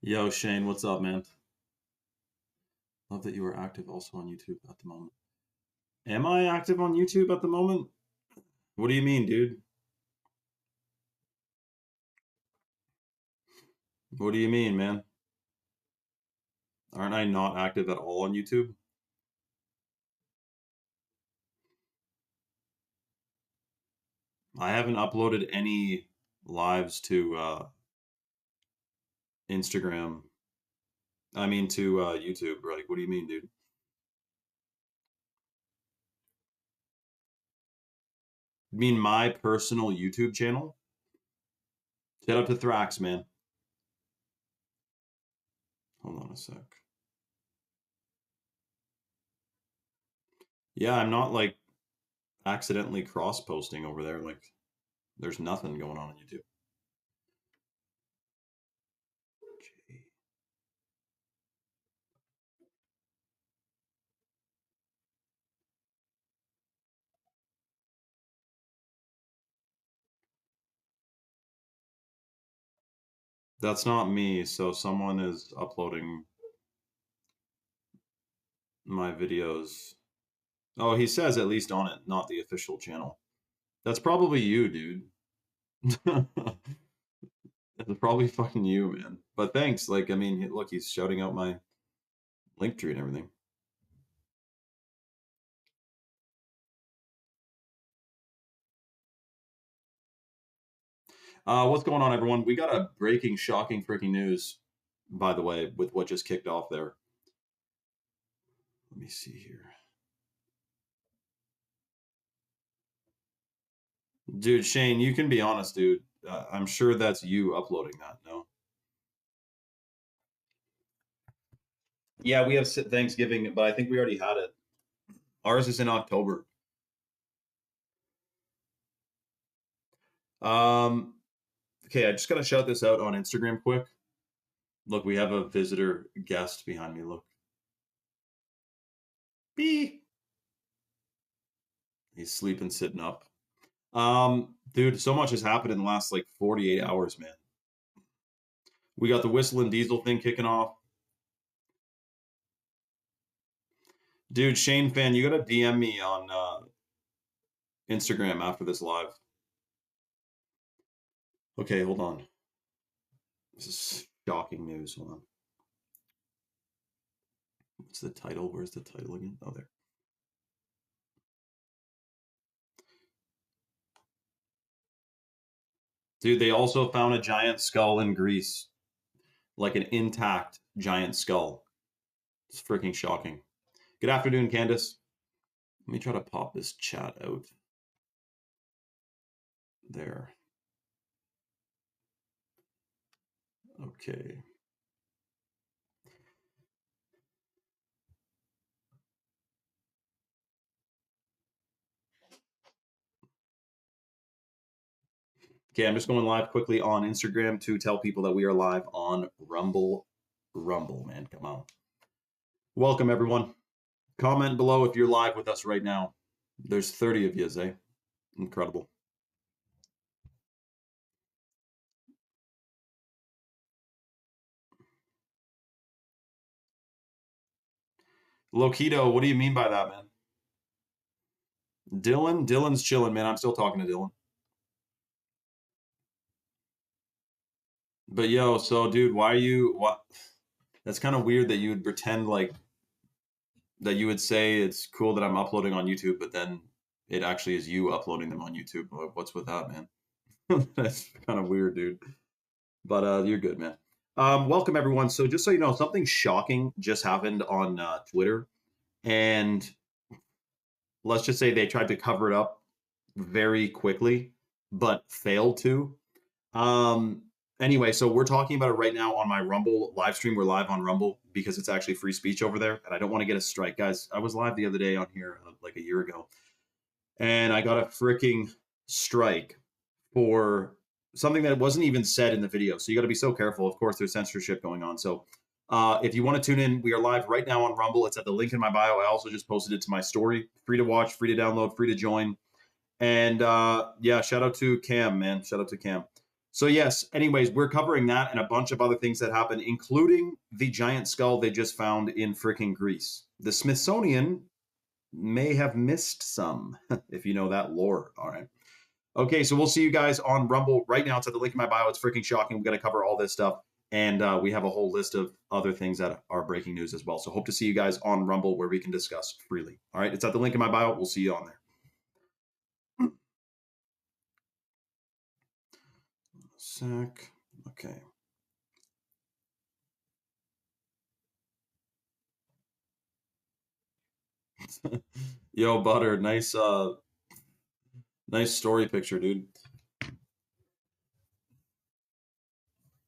Yo, Shane, what's up, man? Love that you are active also on YouTube at the moment. Am I active on YouTube at the moment? What do you mean, dude? What do you mean, man? Aren't I not active at all on YouTube? I haven't uploaded any lives to Instagram. I mean to YouTube. Like, what do you mean, dude? You mean my personal YouTube channel? Shout out to Thrax, man. Hold on a sec. Yeah, I'm not like accidentally cross-posting over there. Like, there's nothing going on YouTube. That's not me, so someone is uploading my videos. Oh, he says at least on it, not the official channel. That's probably you, dude. It's probably fucking you, man. But thanks. Like, I mean, look, he's shouting out my link tree and everything. What's going on, everyone? We got a breaking, shocking, freaking news, by the way, with what just kicked off there. Let me see here. Dude, Shane, you can be honest, dude. I'm sure that's you uploading that, no? Yeah, we have Thanksgiving, but I think we already had it. Ours is in October. Um, okay, I just gotta shout this out on Instagram quick. Look, we have a visitor guest behind me. Look. Bee. He's sleeping, sitting up. Dude, so much has happened in the last like 48 hours, man. We got the Whistling Diesel thing kicking off. Dude, Shane fan, you gotta DM me on Instagram after this live. Okay, hold on. This is shocking news. Hold on. What's the title? Where's the title again? Oh, there. Dude, they also found a giant skull in Greece. Like an intact giant skull. It's freaking shocking. Good afternoon, Candace. Let me try to pop this chat out. There. Okay. Okay, I'm just going live quickly on Instagram to tell people that we are live on Rumble. Rumble, man, come on. Welcome, everyone. Comment below if you're live with us right now. There's 30 of you, eh? Incredible. Lokito, what do you mean by that, man? Dylan's chilling, man. I'm still talking to Dylan. But yo, so dude, why are you what? That's kind of weird that you would pretend like that you would say it's cool that I'm uploading on YouTube, but then it actually is you uploading them on YouTube. What's with that, man? That's kind of weird, dude. But you're good, man. Welcome everyone. So just so you know, something shocking just happened on Twitter, and let's just say they tried to cover it up very quickly, but failed to. Um, anyway, so we're talking about it right now on my Rumble live stream. We're live on Rumble because it's actually free speech over there, and I don't want to get a strike, guys. I was live the other day on here like a year ago, and I got a freaking strike for something that wasn't even said in the video. So you got to be so careful. Of course, there's censorship going on. So if you want to tune in, we are live right now on Rumble. It's at the link in my bio. I also just posted it to my story. Free to watch, free to download, free to join. And yeah, shout out to Cam, man. Shout out to Cam. So yes, anyways, we're covering that and a bunch of other things that happened, including the giant skull they just found in freaking Greece. The Smithsonian may have missed some, if you know that lore. All right. Okay, so we'll see you guys on Rumble right now. It's at the link in my bio. It's freaking shocking. We're going to cover all this stuff. And we have a whole list of other things that are breaking news as well. So hope to see you guys on Rumble where we can discuss freely. All right, it's at the link in my bio. We'll see you on there. Sec. Okay. Yo, Butter, nice nice story picture, dude.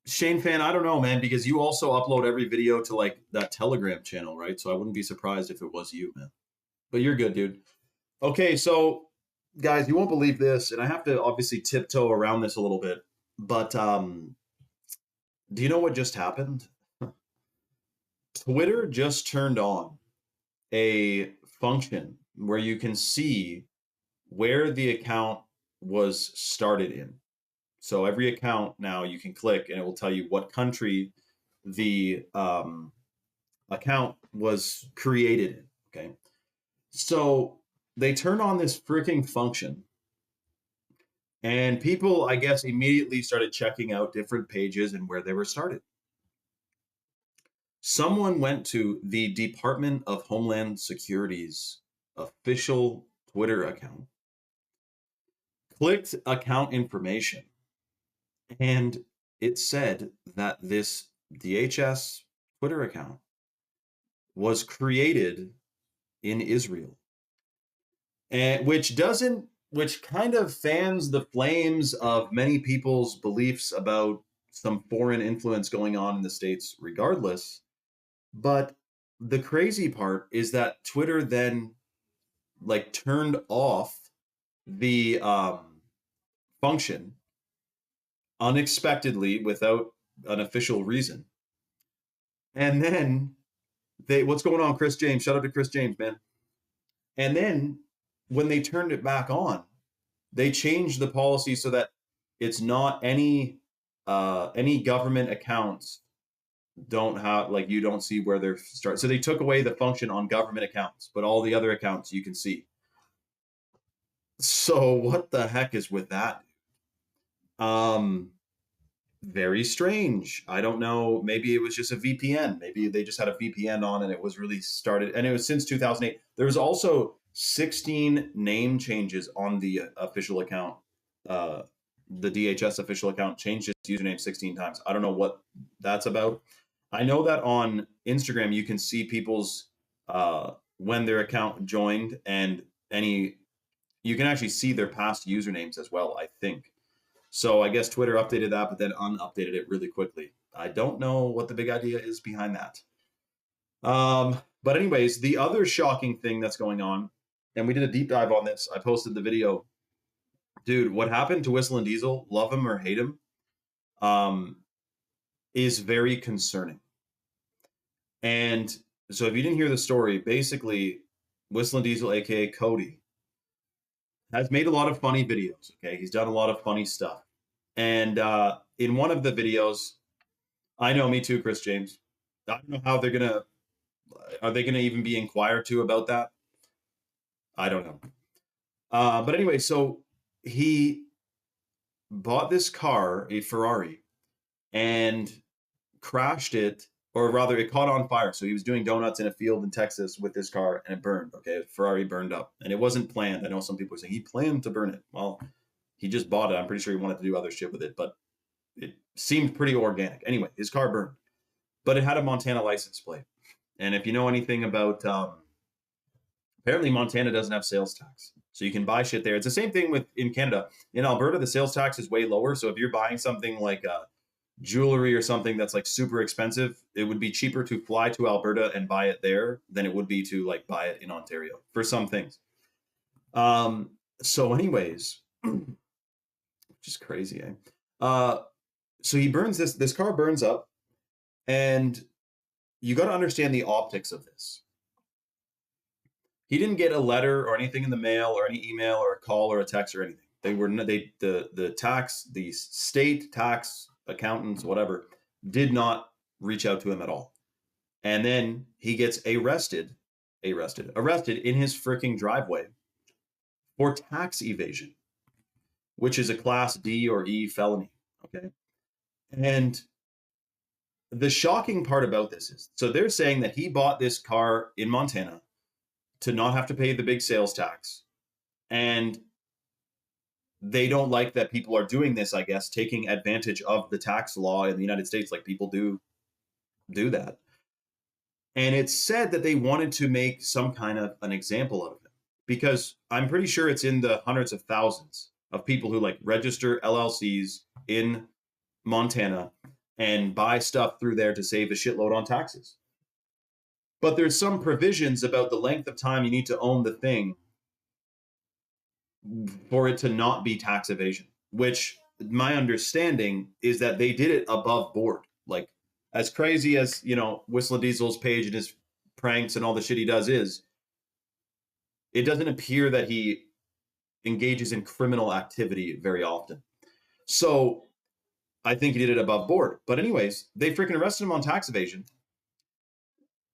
Shane fan, I don't know, man, because you also upload every video to like that Telegram channel, right? So I wouldn't be surprised if it was you, man. But you're good, dude. Okay, so guys, you won't believe this, and I have to obviously tiptoe around this a little bit, but do you know what just happened? Twitter just turned on a function where you can see where the account was started in. So every account now you can click and it will tell you what country the account was created in. Okay. So they turned on this freaking function and people, I guess, immediately started checking out different pages and where they were started. Someone went to the Department of Homeland Security's official Twitter account, clicked account information, and it said that this DHS Twitter account was created in Israel. And which kind of fans the flames of many people's beliefs about some foreign influence going on in the States regardless. But the crazy part is that Twitter then like turned off the function unexpectedly without an official reason. And then what's going on, Chris James? Shout out to Chris James, man. And then when they turned it back on, they changed the policy so that it's not any government accounts don't have, like, you don't see where they're start. So they took away the function on government accounts, but all the other accounts you can see. So what the heck is with that? Very strange. I don't know. Maybe it was just a VPN. Maybe they just had a VPN on and it was really started. And it was since 2008. There was also 16 name changes on the official account. The DHS official account changed its username 16 times. I don't know what that's about. I know that on Instagram you can see people's when their account joined, and you can actually see their past usernames as well, I think. So I guess Twitter updated that, but then unupdated it really quickly. I don't know what the big idea is behind that. But anyways, the other shocking thing that's going on, and we did a deep dive on this. I posted the video. Dude, what happened to Whistle and Diesel, love him or hate him, is very concerning. And so if you didn't hear the story, basically Whistle and Diesel, aka Cody, has made a lot of funny videos. Okay, he's done a lot of funny stuff. And in one of the videos, I know, me too, Chris James. I don't know how are they gonna even be inquired to about that? I don't know. But anyway, so he bought this car, a Ferrari, and crashed it, or rather it caught on fire. So he was doing donuts in a field in Texas with this car and it burned. Okay, Ferrari burned up, and it wasn't planned. I know some people are saying he planned to burn it. Well, he just bought it. I'm pretty sure he wanted to do other shit with it, but it seemed pretty organic. Anyway, his car burned, but it had a Montana license plate. And if you know anything about, apparently Montana doesn't have sales tax, so you can buy shit there. It's the same thing with in Canada. In Alberta, the sales tax is way lower. So if you're buying something like jewelry or something that's like super expensive, it would be cheaper to fly to Alberta and buy it there than it would be to like buy it in Ontario for some things. So anyways, which is crazy, eh? So he burns this car burns up, and you got to understand the optics of this. He didn't get a letter or anything in the mail or any email or a call or a text or anything. The state tax accountants, whatever, did not reach out to him at all. And then he gets arrested in his freaking driveway for tax evasion, which is a class D or E felony. Okay. And the shocking part about this is, so they're saying that he bought this car in Montana to not have to pay the big sales tax. And they don't like that people are doing this, I guess, taking advantage of the tax law in the United States. Like, people do that. And it's said that they wanted to make some kind of an example of it, because I'm pretty sure it's in the hundreds of thousands of people who like register LLCs in Montana and buy stuff through there to save a shitload on taxes. But there's some provisions about the length of time you need to own the thing for it to not be tax evasion, which my understanding is that they did it above board. Like, as crazy as, Whistling Diesel's page and his pranks and all the shit he does is, it doesn't appear that he engages in criminal activity very often. So I think he did it above board. But anyways, they freaking arrested him on tax evasion.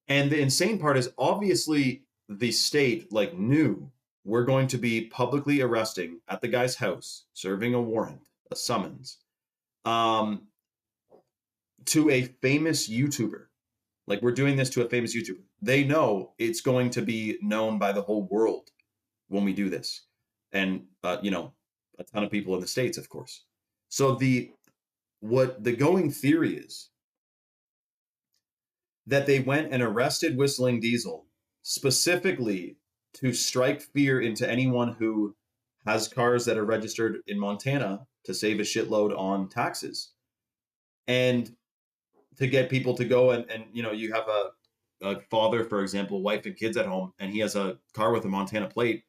And the insane part is, obviously the state knew, we're going to be publicly arresting at the guy's house, serving a warrant, a summons, to a famous YouTuber. Like, we're doing this to a famous YouTuber. They know it's going to be known by the whole world when we do this. And, a ton of people in the States, of course. So what the going theory is that they went and arrested Whistling Diesel specifically to strike fear into anyone who has cars that are registered in Montana to save a shitload on taxes. And to get people to go and you have a father, for example, wife and kids at home, and he has a car with a Montana plate,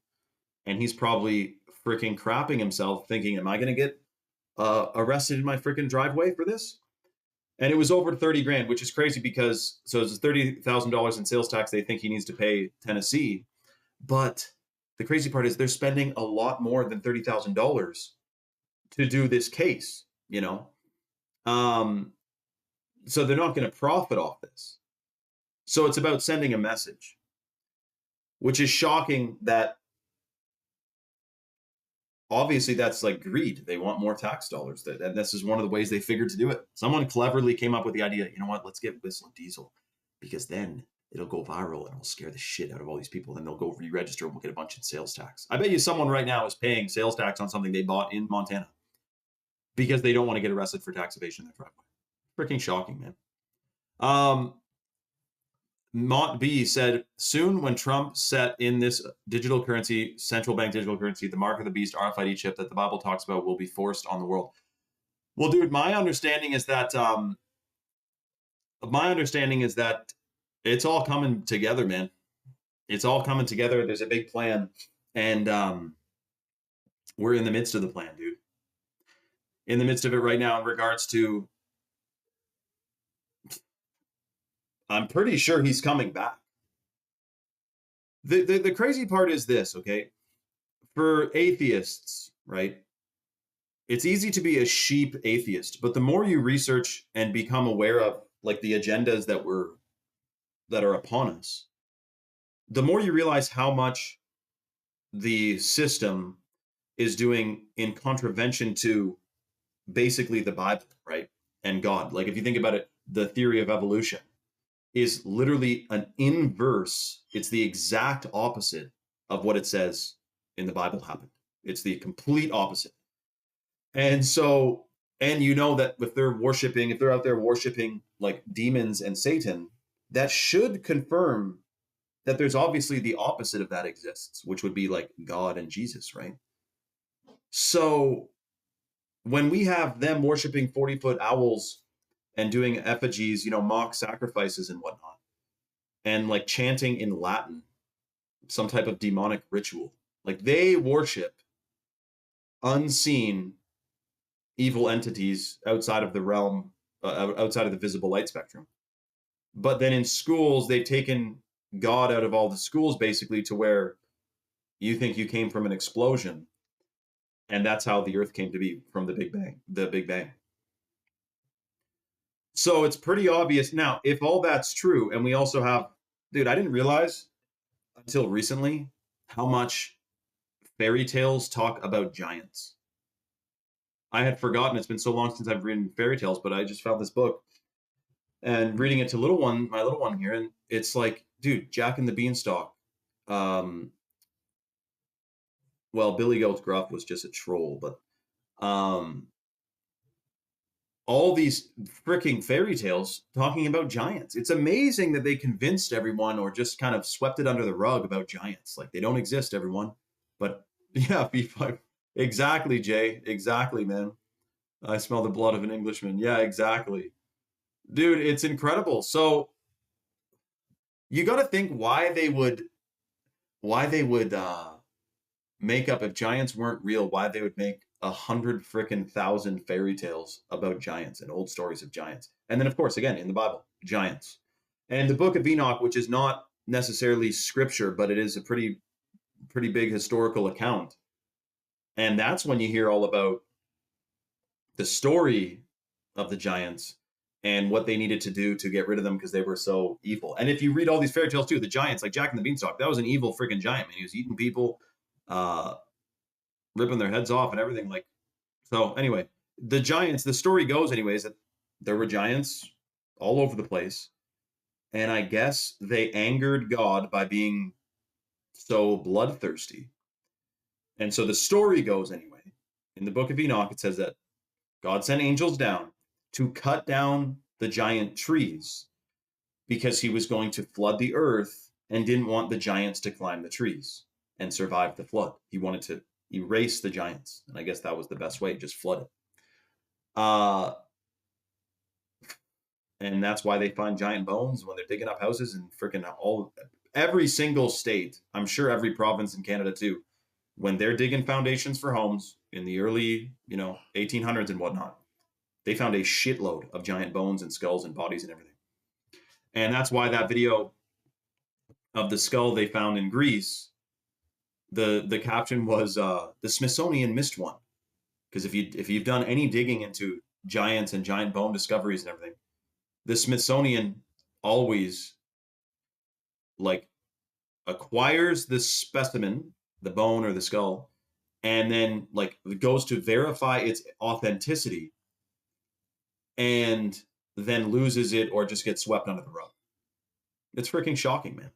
and he's probably freaking crapping himself thinking, am I going to get arrested in my freaking driveway for this? And it was over 30 grand, which is crazy, because so it's $30,000 in sales tax they think he needs to pay Tennessee. But the crazy part is they're spending a lot more than $30,000 to do this case, so they're not going to profit off this. So it's about sending a message, which is shocking that obviously that's like greed. They want more tax dollars. And this is one of the ways they figured to do it. Someone cleverly came up with the idea, you know what, let's get Whistling Diesel, because then it'll go viral and it'll scare the shit out of all these people. Then they'll go re-register and we'll get a bunch in sales tax. I bet you someone right now is paying sales tax on something they bought in Montana because they don't want to get arrested for tax evasion in their driveway. Freaking shocking, man. Mont B said, soon when Trump set in this digital currency, central bank digital currency, the mark of the beast RFID chip that the Bible talks about will be forced on the world. Well, dude, my understanding is that it's all coming together, man. It's all coming together. There's a big plan, and we're in the midst of the plan, dude. In the midst of it right now in regards to, I'm pretty sure he's coming back. The crazy part is this, okay? For atheists, right? It's easy to be a sheep atheist, but the more you research and become aware of the agendas that are upon us, the more you realize how much the system is doing in contravention to basically the Bible, right? And God. Like, if you think about it, the theory of evolution is literally an inverse. It's the exact opposite of what it says in the Bible happened. It's the complete opposite. And so, and that if they're out there worshiping like demons and Satan, that should confirm that there's obviously the opposite of that exists, which would be like God and Jesus, right? So when we have them worshiping 40-foot owls and doing effigies, mock sacrifices and whatnot, and like chanting in Latin, some type of demonic ritual, like they worship unseen evil entities outside of the realm, outside of the visible light spectrum. But then in schools, they've taken God out of all the schools, basically, to where you think you came from an explosion. And that's how the Earth came to be from the Big Bang. The Big Bang. So it's pretty obvious now. If all that's true, and we also have, dude, I didn't realize until recently how much fairy tales talk about giants. I had forgotten. It's been so long since I've read fairy tales, but I just found this book and reading it to my little one here, and it's like, dude, Jack and the Beanstalk. Um, well, Billy Goat Gruff was just a troll, but um, all these freaking fairy tales talking about giants. It's amazing that they convinced everyone or just kind of swept it under the rug about giants. Like they don't exist, everyone. But yeah, B5. Exactly, Jay. Exactly, man. I smell the blood of an Englishman. Yeah, exactly. Dude, it's incredible. So you got to think why they would make up if giants weren't real, why they would make 100 freaking thousand fairy tales about giants and old stories of giants. And then, of course, again, in the Bible, giants. And the book of Enoch, which is not necessarily scripture, but it is a pretty big historical account. And that's when you hear all about the story of the giants and what they needed to do to get rid of them because they were so evil. And if you read all these fairy tales too, the giants, like Jack and the Beanstalk, that was an evil freaking giant, man. He was eating people, uh, ripping their heads off and everything. Like, so anyway, the giants, the story goes anyways that there were giants all over the place. And I guess they angered God by being so bloodthirsty. And so the story goes anyway. In the book of Enoch, it says that God sent angels down to cut down the giant trees because he was going to flood the earth and didn't want the giants to climb the trees and survive the flood. He wanted to erase the giants. And I guess that was the best way, just flood it. And that's why they find giant bones when they're digging up houses in freaking every single state. I'm sure every province in Canada too. When they're digging foundations for homes in the early, 1800s and whatnot, they found a shitload of giant bones and skulls and bodies and everything. And that's why that video of the skull they found in Greece, the caption was the Smithsonian missed one. Because if you've done any digging into giants and giant bone discoveries and everything, the Smithsonian always like acquires the specimen, the bone or the skull, and then like goes to verify its authenticity and then loses it or just gets swept under the rug. It's freaking shocking, man.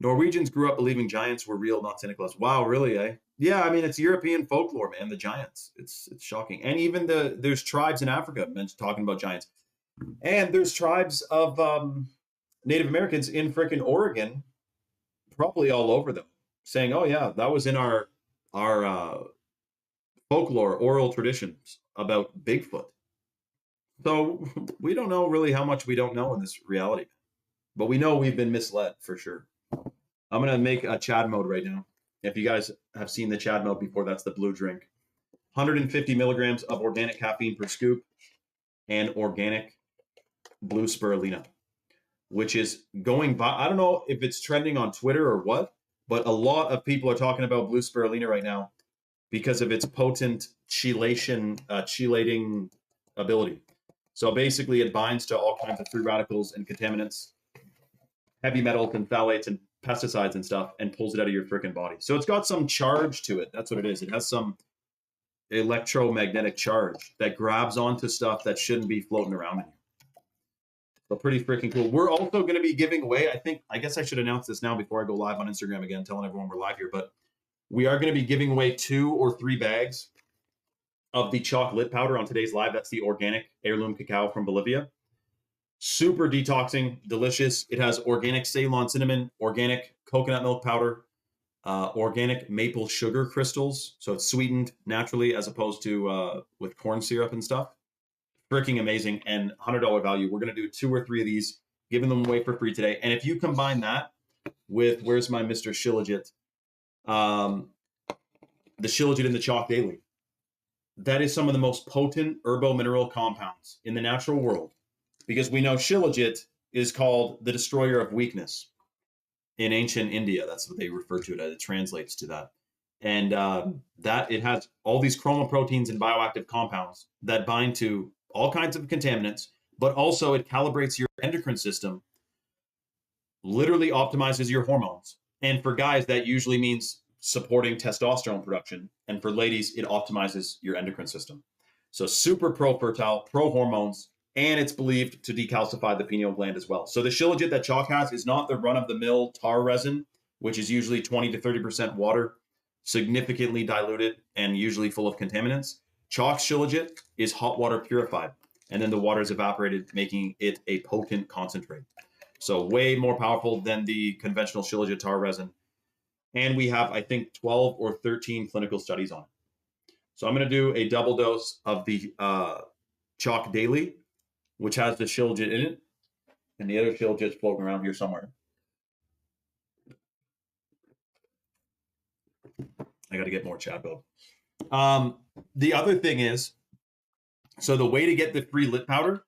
Norwegians grew up believing giants were real, not Santa Claus. Wow, really, eh? Yeah, I mean it's European folklore, man. The giants, it's shocking. And even there's tribes in Africa talking about giants, and there's tribes of Native Americans in freaking Oregon, probably all over them, saying, "Oh yeah, that was in our folklore, oral traditions about Bigfoot." So we don't know really how much we don't know in this reality, but we know we've been misled for sure. I'm gonna make a Chad mode right now. If you guys have seen the Chad mode before, that's the blue drink. 150 milligrams of organic caffeine per scoop and organic blue spirulina, which is going by. I don't know if it's trending on Twitter or what, but a lot of people are talking about blue spirulina right now because of its potent chelating ability. So basically, it binds to all kinds of free radicals and contaminants, heavy metals and phthalates and pesticides and stuff, and pulls it out of your freaking body. So it's got some charge to it. That's what it is. It has some electromagnetic charge that grabs onto stuff that shouldn't be floating around in you. So pretty freaking cool. We're also going to be giving away, I guess I should announce this now before I go live on Instagram again, telling everyone we're live here, but we are going to be giving away 2 or 3 bags of the chocolate powder on today's live. That's the organic heirloom cacao from Bolivia. Super detoxing, delicious. It has organic Ceylon cinnamon, organic coconut milk powder, organic maple sugar crystals. So it's sweetened naturally as opposed to with corn syrup and stuff. Freaking amazing, and $100 value. We're going to do 2 or 3 of these, giving them away for free today. And if you combine that with, where's my Mr. Shilajit? The Shilajit in the Chalk Daily. That is some of the most potent herbo-mineral compounds in the natural world, because we know Shilajit is called the destroyer of weakness in ancient India. That's what they refer to it as. It translates to that. And that it has all these chromoproteins and bioactive compounds that bind to all kinds of contaminants, but also it calibrates your endocrine system, literally optimizes your hormones. And for guys, that usually means supporting testosterone production. And for ladies, it optimizes your endocrine system. So super pro fertile, pro hormones, and it's believed to decalcify the pineal gland as well. So the Shilajit that chalk has is not the run of the mill tar resin, which is usually 20 to 30% water, significantly diluted and usually full of contaminants. Chalk Shilajit is hot water purified, and then the water is evaporated, making it a potent concentrate. So way more powerful than the conventional Shilajit tar resin. And we have, I think, 12 or 13 clinical studies on it. So I'm going to do a double dose of the Chalk Daily, which has the Shilajit in it, and the other Shilajit's floating around here somewhere. I got to get more Chad Bob. The other thing is, so the way to get the free lit powder,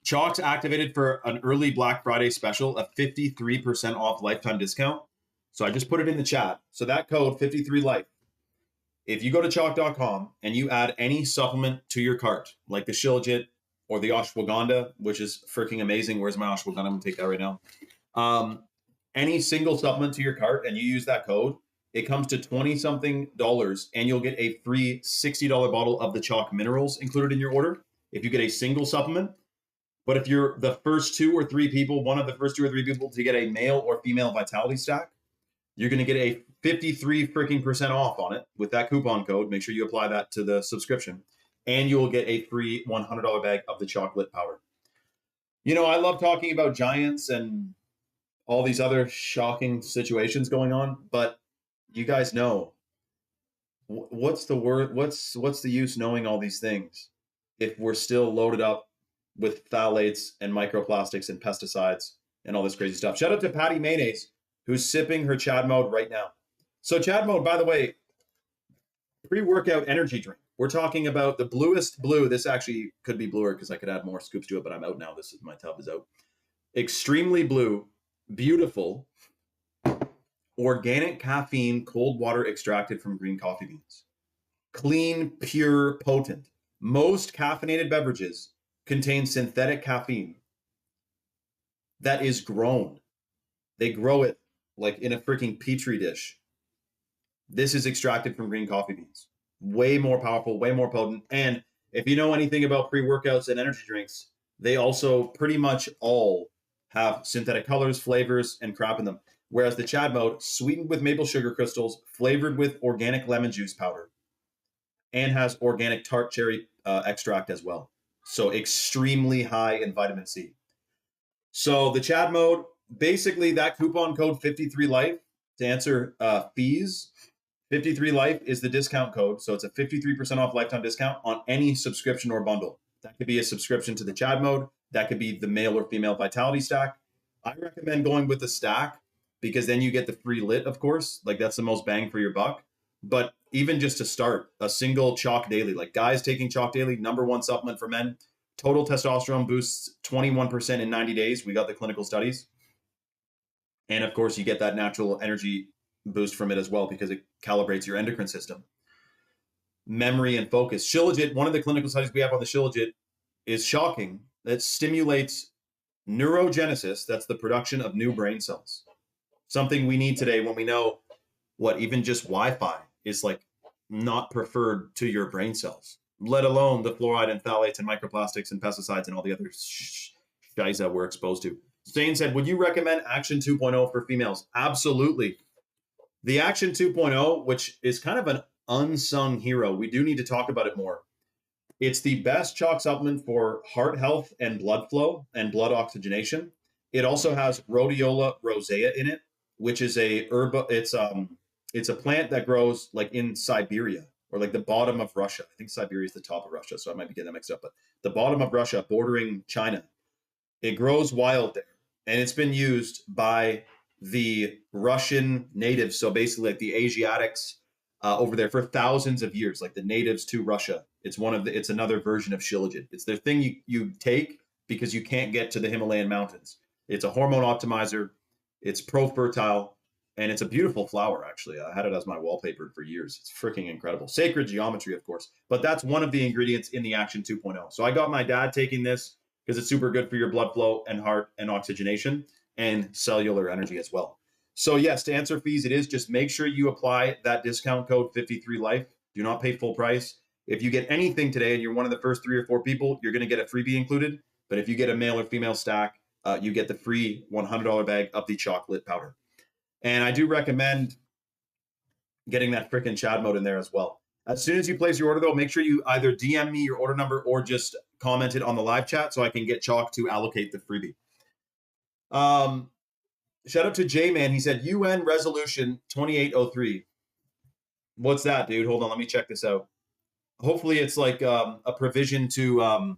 Chalk's activated for an early Black Friday special, a 53% off lifetime discount. So I just put it in the chat. So that code 53life. If you go to chalk.com and you add any supplement to your cart, like the Shilajit or the ashwagandha, which is freaking amazing. Where's my ashwagandha? I'm gonna take that right now. Any single supplement to your cart and you use that code, it comes to $20-something, and you'll get a free $60 bottle of the Chalk minerals included in your order if you get a single supplement. But if you're the first two or three people, one of the first two or three people to get a male or female vitality stack, you're going to get a 53% off on it with that coupon code. Make sure you apply that to the subscription, and you will get a free $100 bag of the chocolate powder. You know, I love talking about giants and all these other shocking situations going on, but you guys know what's the word? What's the use knowing all these things if we're still loaded up with phthalates and microplastics and pesticides and all this crazy stuff? Shout out to Patty Mayonnaise, who's sipping her Chad Mode right now. So Chad Mode, by the way, pre-workout energy drink. We're talking about the bluest blue. This actually could be bluer because I could add more scoops to it, but I'm out now. My tub is out. Extremely blue, beautiful, organic caffeine, cold water extracted from green coffee beans. Clean, pure, potent. Most caffeinated beverages contain synthetic caffeine that is grown. They grow it like in a freaking petri dish. This is extracted from green coffee beans. Way more powerful, way more potent. And if you know anything about pre-workouts and energy drinks, they also pretty much all have synthetic colors, flavors, and crap in them. Whereas the Chad Mode, sweetened with maple sugar crystals, flavored with organic lemon juice powder, and has organic tart cherry extract as well. So extremely high in vitamin C. So the Chad Mode, basically that coupon code 53life to answer fees. 53life is the discount code. So it's a 53% off lifetime discount on any subscription or bundle. That could be a subscription to the Chad Mode. That could be the male or female vitality stack. I recommend going with the stack because then you get the free lit, of course. Like that's the most bang for your buck. But even just to start, a single Chalk Daily, like guys taking Chalk Daily, #1 supplement for men. Total testosterone boosts 21% in 90 days. We got the clinical studies. And of course, you get that natural energy boost from it as well because it calibrates your endocrine system. Memory and focus. Shilajit, one of the clinical studies we have on the Shilajit is shocking. That stimulates neurogenesis. That's the production of new brain cells. Something we need today when we know what even just Wi-Fi is like not preferred to your brain cells, let alone the fluoride and phthalates and microplastics and pesticides and all the other guys that we're exposed to. Stain said, would you recommend Action 2.0 for females? Absolutely. The Action 2.0, which is kind of an unsung hero, we do need to talk about it more. It's the best chalk supplement for heart health and blood flow and blood oxygenation. It also has Rhodiola rosea in it, which is a herb. It's a plant that grows like in Siberia or like the bottom of Russia. I think Siberia is the top of Russia, so I might be getting that mixed up. But the bottom of Russia, bordering China, it grows wild there, and it's been used by the Russian natives. So basically, like the Asiatics over there for thousands of years, like the natives to Russia. It's another version of Shilajit. It's their thing you take because you can't get to the Himalayan mountains. It's a hormone optimizer. It's pro-fertile, and it's a beautiful flower, actually. I had it as my wallpaper for years. It's freaking incredible. Sacred geometry, of course. But that's one of the ingredients in the Action 2.0. So I got my dad taking this because it's super good for your blood flow and heart and oxygenation and cellular energy as well. So yes, to answer fees, it is just make sure you apply that discount code 53Life. Do not pay full price. If you get anything today and you're one of the first 3 or 4 people, you're going to get a freebie included. But if you get a male or female stack, you get the free $100 bag of the chocolate powder. And I do recommend getting that frickin' Chad mode in there as well. As soon as you place your order, though, make sure you either DM me your order number or just comment it on the live chat so I can get Chalk to allocate the freebie. Shout out to J-Man. He said UN Resolution 2803. What's that, dude? Hold on, let me check this out. Hopefully it's like a provision to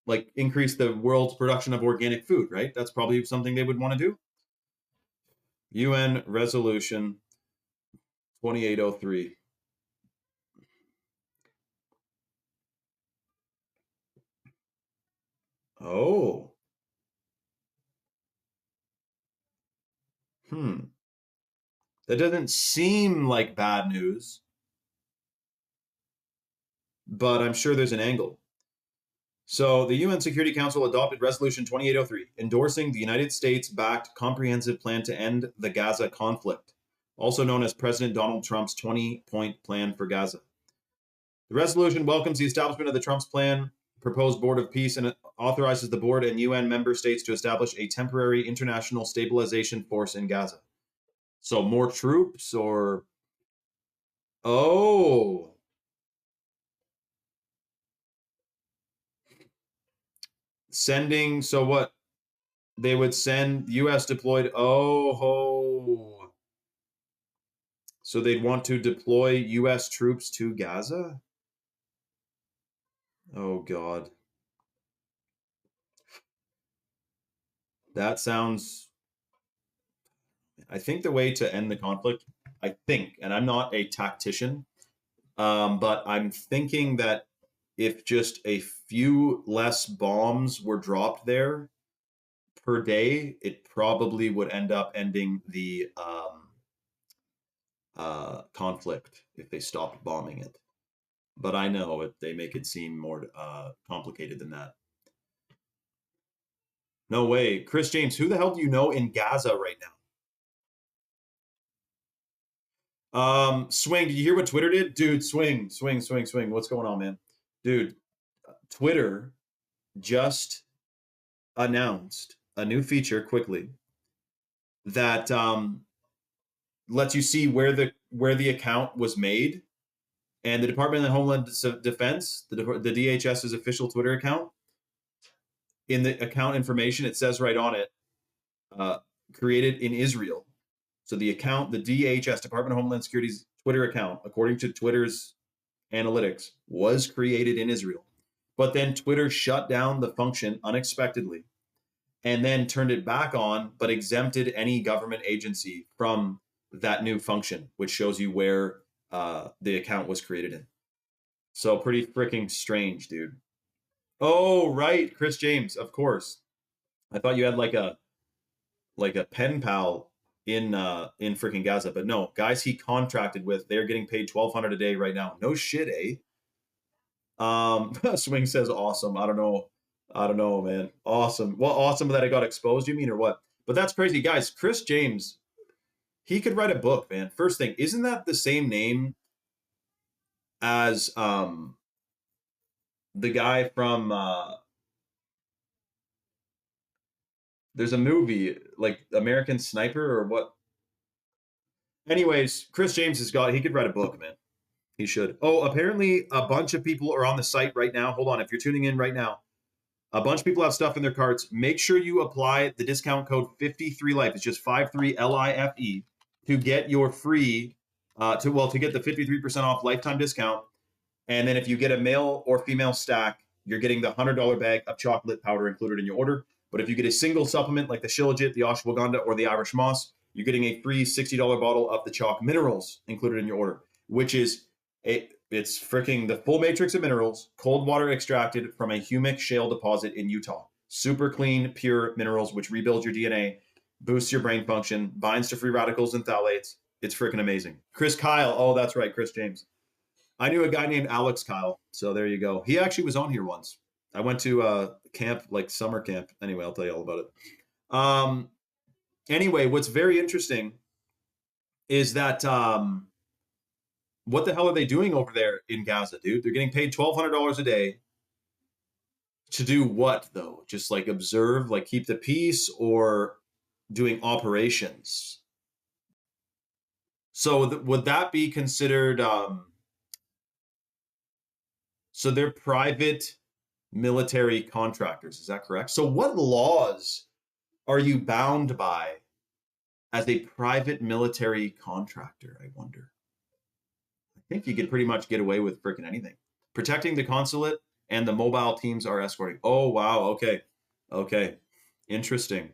like increase the world's production of organic food, right? That's probably something they would want to do. UN Resolution 2803. Oh. That doesn't seem like bad news, but I'm sure there's an angle. So the UN Security Council adopted Resolution 2803, endorsing the United States-backed comprehensive plan to end the Gaza conflict, also known as President Donald Trump's 20-point plan for Gaza. The resolution welcomes the establishment of the Trump's plan, proposed Board of Peace, and authorizes the board and UN member states to establish a temporary international stabilization force in Gaza. So more troops or... Oh... Sending, so what? They would send US deployed, oh. So they'd want to deploy US troops to Gaza? Oh, God. That sounds... I think the way to end the conflict, I think, and I'm not a tactician, but I'm thinking that if just a few less bombs were dropped there per day, it probably would end up ending the conflict if they stopped bombing it. But I know they make it seem more complicated than that. No way. Chris James, who the hell do you know in Gaza right now? Swing, did you hear what Twitter did? Dude, swing. What's going on, man? Dude, Twitter just announced a new feature quickly that lets you see where the account was made. And the Department of Homeland Defense, the DHS's official Twitter account, in the account information, it says right on it, created in Israel. So the account, the DHS, Department of Homeland Security's Twitter account, according to Twitter's analytics, was created in Israel. But then Twitter shut down the function unexpectedly and then turned it back on, but exempted any government agency from that new function, which shows you where the account was created in. So pretty freaking strange, dude. Oh, right, Chris James, of course. I thought you had like a pen pal in freaking Gaza, but no, guys he contracted with, they're getting paid $1,200 a day right now. No shit, eh? Swing says awesome. I don't know, man. Awesome. Well, awesome that it got exposed, you mean, or what? But that's crazy, guys. Chris James, he could write a book, man. First thing, isn't that the same name as the guy from there's a movie like American Sniper or what? Anyways, Chris James he could write a book, man. He should. Oh, apparently a bunch of people are on the site right now. Hold on, if you're tuning in right now, a bunch of people have stuff in their carts. Make sure you apply the discount code 53Life. It's just 53LIFE to get your free to get the 53% off lifetime discount. And then if you get a male or female stack, you're getting the $100 bag of chocolate powder included in your order. But if you get a single supplement like the Shilajit, the ashwagandha, or the Irish moss, you're getting a free $60 bottle of the chalk minerals included in your order, which is it's freaking the full matrix of minerals, cold water extracted from a humic shale deposit in Utah. Super clean, pure minerals, which rebuild your DNA. boosts your brain function, binds to free radicals and phthalates. It's freaking amazing. Chris Kyle. Oh, that's right, Chris James. I knew a guy named Alex Kyle. So there you go. He actually was on here once. I went to camp, like summer camp. Anyway, I'll tell you all about it. Anyway, what's very interesting is that what the hell are they doing over there in Gaza, dude? They're getting paid $1,200 a day to do what, though? Just like observe, like keep the peace, or doing operations? So would that be considered? So they're private military contractors. Is that correct? So what laws are you bound by as a private military contractor, I wonder? I think you could pretty much get away with freaking anything. Protecting the consulate and the mobile teams are escorting. Oh, wow. Okay. Okay. Interesting.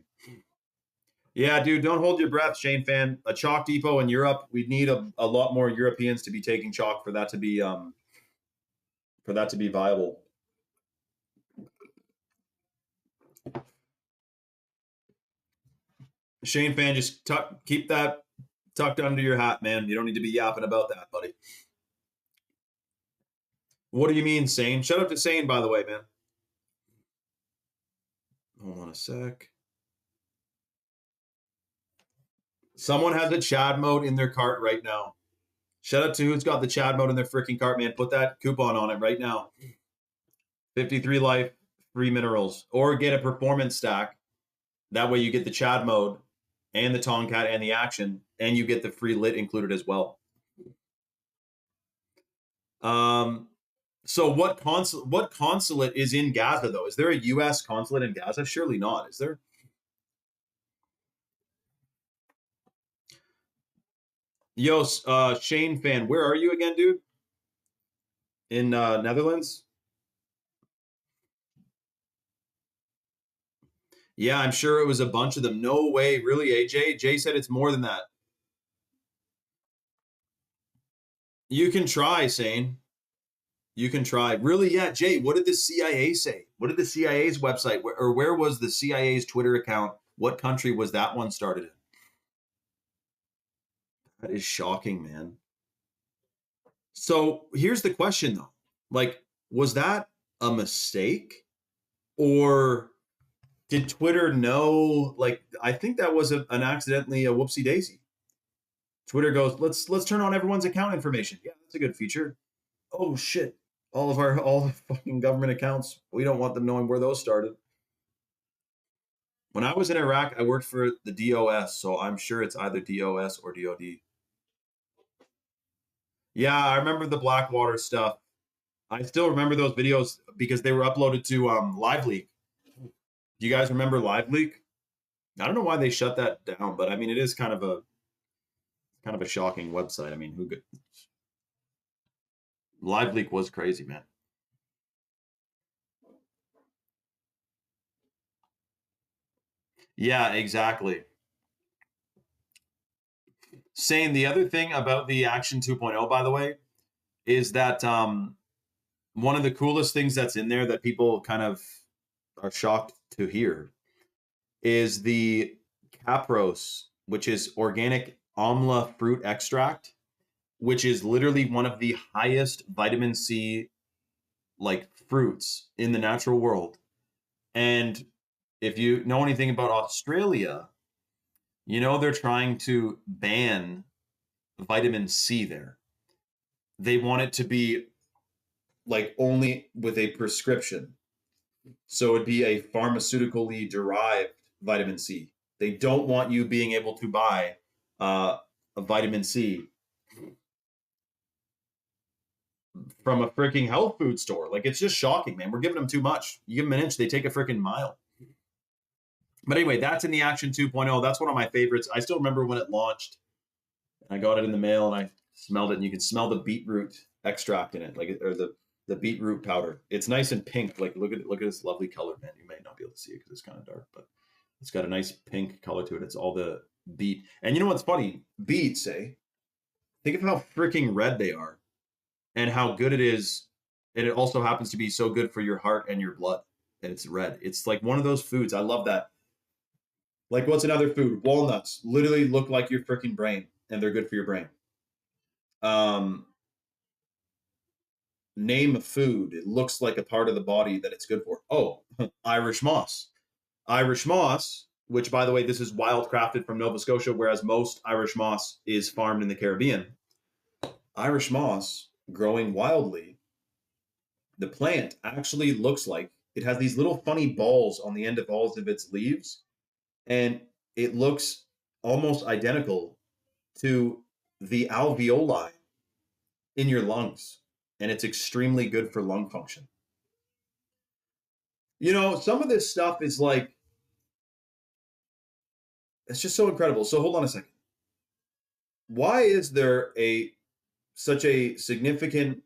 Yeah, dude, don't hold your breath, Shane Fan. A chalk depot in Europe. We'd need a lot more Europeans to be taking chalk for that to be viable. Shane Fan, just keep that tucked under your hat, man. You don't need to be yapping about that, buddy. What do you mean, Sane? Shout out to Sane, by the way, man. Hold on a sec. Someone has a Chad mode in their cart right now. Shout out to who's got the Chad mode in their freaking cart, man. Put that coupon on it right now. 53 life, free minerals. Or get a performance stack. That way you get the Chad mode and the Tomcat and the action, and you get the free lit included as well. So what consulate is in Gaza, though? Is there a U.S. consulate in Gaza? Surely not. Is there? Yo, Shane Fan, where are you again, dude? In Netherlands? Yeah, I'm sure it was a bunch of them. No way, really, AJ? Jay said it's more than that. You can try, Sane. You can try. Really, yeah, Jay, what did the CIA say? What did the CIA's website, or where was the CIA's Twitter account? What country was that one started in? That is shocking, man. So here's the question, though. Like, was that a mistake? Or did Twitter know? Like, I think that was an accidentally a whoopsie daisy. Twitter goes, let's turn on everyone's account information. Yeah, that's a good feature. Oh shit. All the fucking government accounts, we don't want them knowing where those started. When I was in Iraq, I worked for the DOS, so I'm sure it's either DOS or DOD. Yeah, I remember the Blackwater stuff. I still remember those videos because they were uploaded to LiveLeak. Do you guys remember LiveLeak? I don't know why they shut that down, but I mean, it is kind of a shocking website. I mean, who could? LiveLeak was crazy, man. Yeah, exactly. Saying the other thing about the Action 2.0, by the way, is that one of the coolest things that's in there that people kind of are shocked to hear is the Capros, which is organic amla fruit extract, which is literally one of the highest vitamin C like fruits in the natural world. And if you know anything about Australia, you know they're trying to ban vitamin C there. They want it to be like only with a prescription. So it'd be a pharmaceutically derived vitamin C. They don't want you being able to buy a vitamin C from a freaking health food store. Like, it's just shocking, man. We're giving them too much. You give them an inch, they take a freaking mile. But anyway, that's in the Action 2.0. That's one of my favorites. I still remember when it launched. I got it in the mail and I smelled it, and you can smell the beetroot extract in it, like, or the beetroot powder. It's nice and pink. Like, look at this lovely color, man. You may not be able to see it because it's kind of dark, but it's got a nice pink color to it. It's all the beet. And you know what's funny? Beets, eh? Think of how freaking red they are and how good it is. And it also happens to be so good for your heart and your blood. And it's red. It's like one of those foods. I love that. Like, what's another food? Walnuts literally look like your freaking brain, and they're good for your brain. Um, Name a food. It looks like a part of the body that it's good for. Oh, Irish moss. Irish moss, which by the way, this is wild crafted from Nova Scotia, whereas most Irish moss is farmed in the Caribbean. Irish moss growing wildly, the plant actually looks like it has these little funny balls on the end of all of its leaves, and it looks almost identical to the alveoli in your lungs, and it's extremely good for lung function. You know, some of this stuff is like, it's just so incredible. So hold on a second. Why is there such a significant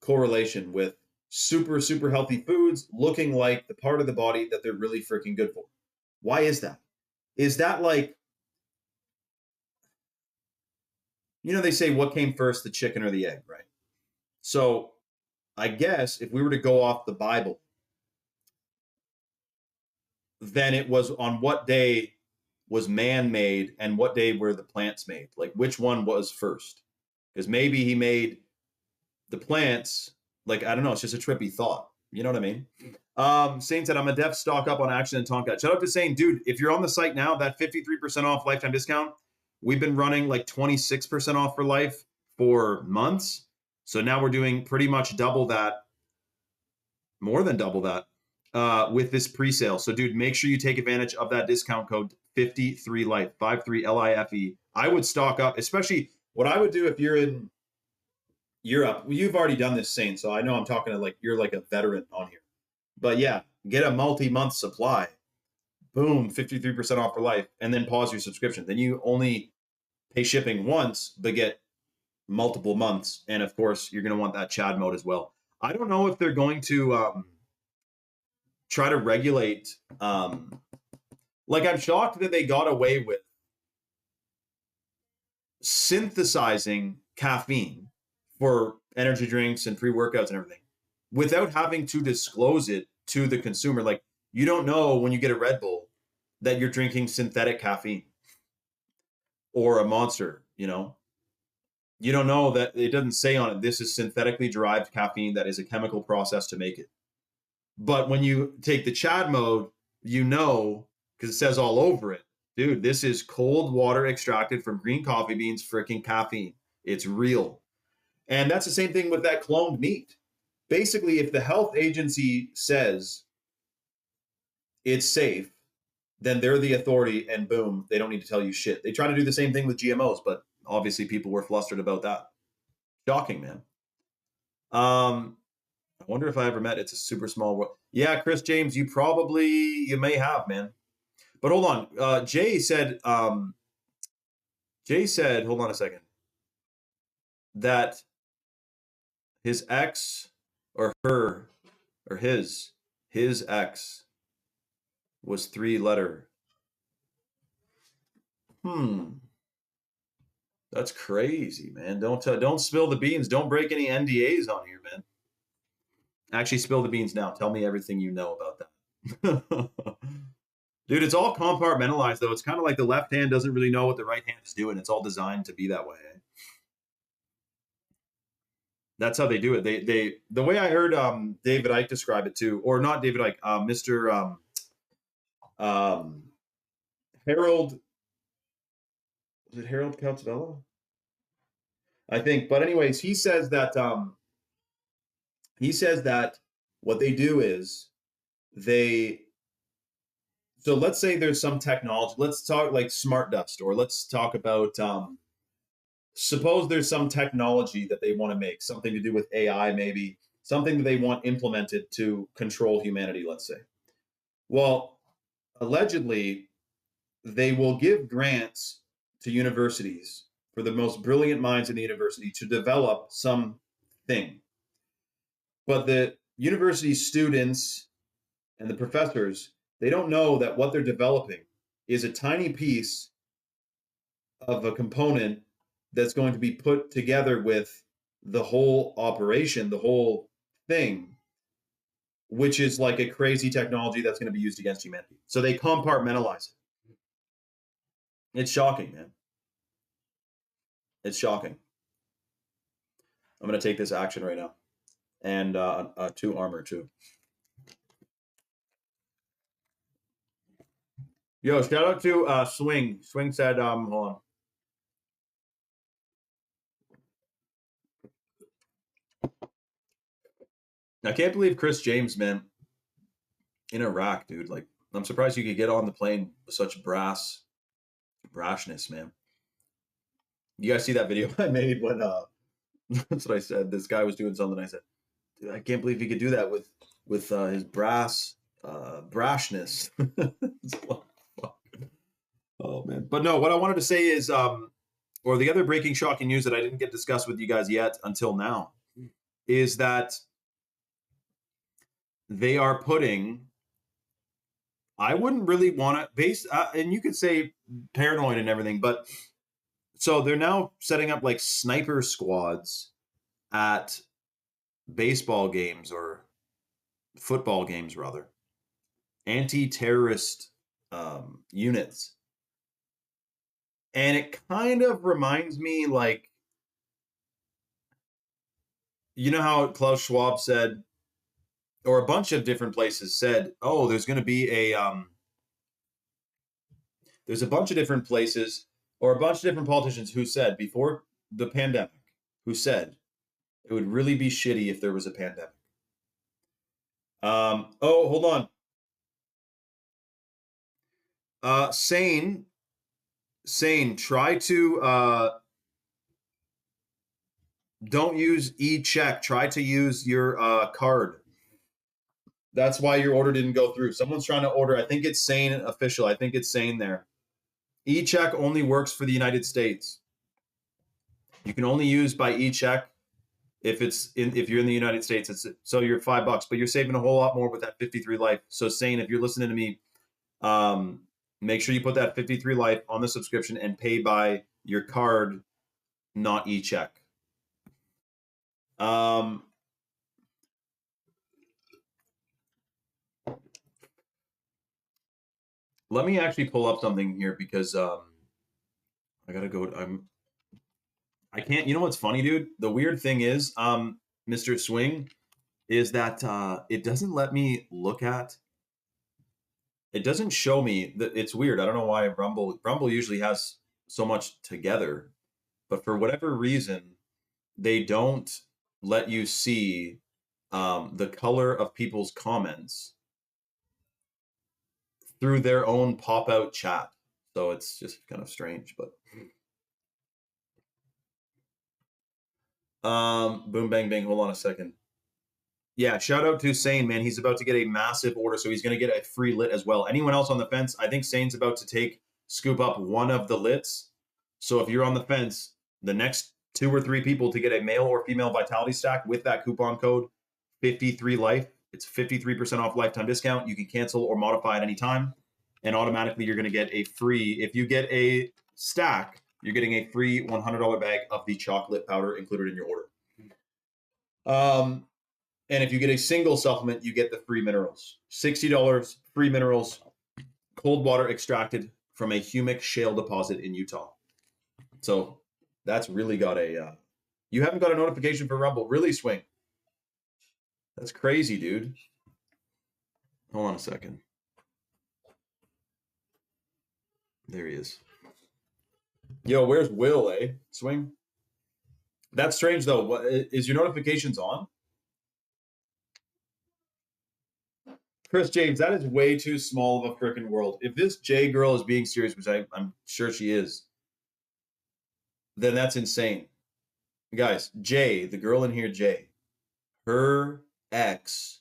correlation with super healthy foods looking like the part of the body that they're really freaking good for? Why is that? Is that like, you know, they say what came first, the chicken or the egg, right? So I guess if we were to go off the Bible, then it was on what day was man made and what day were the plants made? Like, which one was first? Because maybe he made the plants, like, I don't know, it's just a trippy thought. You know what I mean? Sane said, I'm a def stock up on Action and Tonka. Shout out to Sane, dude, if you're on the site now, that 53% off lifetime discount, we've been running like 26% off for life for months. So now we're doing pretty much double that, more than double that, with this pre-sale. So dude, make sure you take advantage of that discount code 53life, 53LIFE. I would stock up, especially what I would do if you're in Europe. You've already done this, Sane, so I know I'm talking to like, you're like a veteran on here. But yeah, get a multi-month supply. Boom, 53% off for life, and then pause your subscription. Then you only pay shipping once, but get multiple months. And of course, you're going to want that Chad mode as well. I don't know if they're going to try to regulate. Like, I'm shocked that they got away with synthesizing caffeine for energy drinks and pre-workouts and everything without having to disclose it to the consumer. Like, you don't know when you get a Red Bull that you're drinking synthetic caffeine or a Monster, you know? You don't know that it doesn't say on it, this is synthetically derived caffeine that is a chemical process to make it. But when you take the Chad mode, you know, because it says all over it, dude, this is cold water extracted from green coffee beans, freaking caffeine. It's real. And that's the same thing with that cloned meat. Basically, if the health agency says it's safe, then they're the authority, and boom, they don't need to tell you shit. They try to do the same thing with GMOs, but obviously people were flustered about that. Shocking, man. I wonder if I ever met. It's a super small world. Yeah, Chris James, you may have, man. But hold on. Jay said, hold on a second, that his ex or her or his ex was 3-letter. That's crazy, man. Don't spill the beans. Don't break any NDAs on here, man. Actually, spill the beans now. Tell me everything you know about that. Dude, it's all compartmentalized, though. It's kind of like the left hand doesn't really know what the right hand is doing. It's all designed to be that way. That's how they do it. They the way I heard David Icke describe it too, or not David Icke, Mr. Harold. Was it Harold Coutzvella? I think. But anyways, he says that what they do is so let's say there's some technology. Let's talk like smart dust, or let's talk about suppose there's some technology that they want to make, something to do with AI, maybe something that they want implemented to control humanity, let's say. Well, allegedly, they will give grants to universities for the most brilliant minds in the university to develop something. But the university students and the professors, they don't know that what they're developing is a tiny piece of a component that's going to be put together with the whole operation, the whole thing, which is like a crazy technology that's going to be used against humanity. So they compartmentalize it. It's shocking, man. It's shocking. I'm gonna take this action right now, and 2 armor too. Yo, shout out to Swing. Swing said, hold on. I can't believe Chris James, man, in Iraq, dude. Like, I'm surprised you could get on the plane with such brashness, man. You guys see that video I made when that's what I said. This guy was doing something. I said, dude, I can't believe he could do that with his brashness. Oh man. But no, what I wanted to say is or the other breaking shocking news that I didn't get discussed with you guys yet until now is that they are putting, I wouldn't really want to base and you could say paranoid and everything, but so they're now setting up like sniper squads at baseball games or football games rather, anti-terrorist units. And it kind of reminds me like, you know how Klaus Schwab said, or a bunch of different places said, oh, there's going to be there's a bunch of different places or a bunch of different politicians who said before the pandemic, who said it would really be shitty if there was a pandemic. Oh, hold on. Sane, try to don't use e-check. Try to use your card. That's why your order didn't go through. Someone's trying to order. I think it's Sane official. I think it's Sane there. E-check only works for the United States. You can only use by e-check if you're in the United States. So you're $5, but you're saving a whole lot more with that 53 life. So Sane, if you're listening to me, make sure you put that 53 life on the subscription and pay by your card, not e-check. Let me actually pull up something here because I gotta go. I can't. You know what's funny, dude? The weird thing is, Mr. Swing, is that it doesn't let me look at. It doesn't show me that. It's weird. I don't know why Rumble usually has so much together, but for whatever reason, they don't let you see the color of people's comments through their own pop-out chat. So it's just kind of strange, but boom, bang, bang. Hold on a second. Yeah, shout out to Sane, man. He's about to get a massive order, so he's going to get a free lit as well. Anyone else on the fence? I think Sane's about to scoop up one of the lits. So if you're on the fence, the next 2 or 3 people to get a male or female vitality stack with that coupon code 53 life, it's 53% off lifetime discount. You can cancel or modify at any time, and automatically you're going to get a free. If you get a stack, you're getting a free $100 bag of the chocolate powder included in your order. And if you get a single supplement, you get the free minerals. $60 free minerals, cold water extracted from a humic shale deposit in Utah. So that's really got a. You haven't got a notification for Rumble, really, Swing? That's crazy, dude. Hold on a second. There he is. Yo, where's Will, eh? Swing? That's strange, though. What, is your notifications on? Chris James, that is way too small of a freaking world. If this J girl is being serious, which I'm sure she is, then that's insane. Guys, Jay, the girl in here, Jay, her ex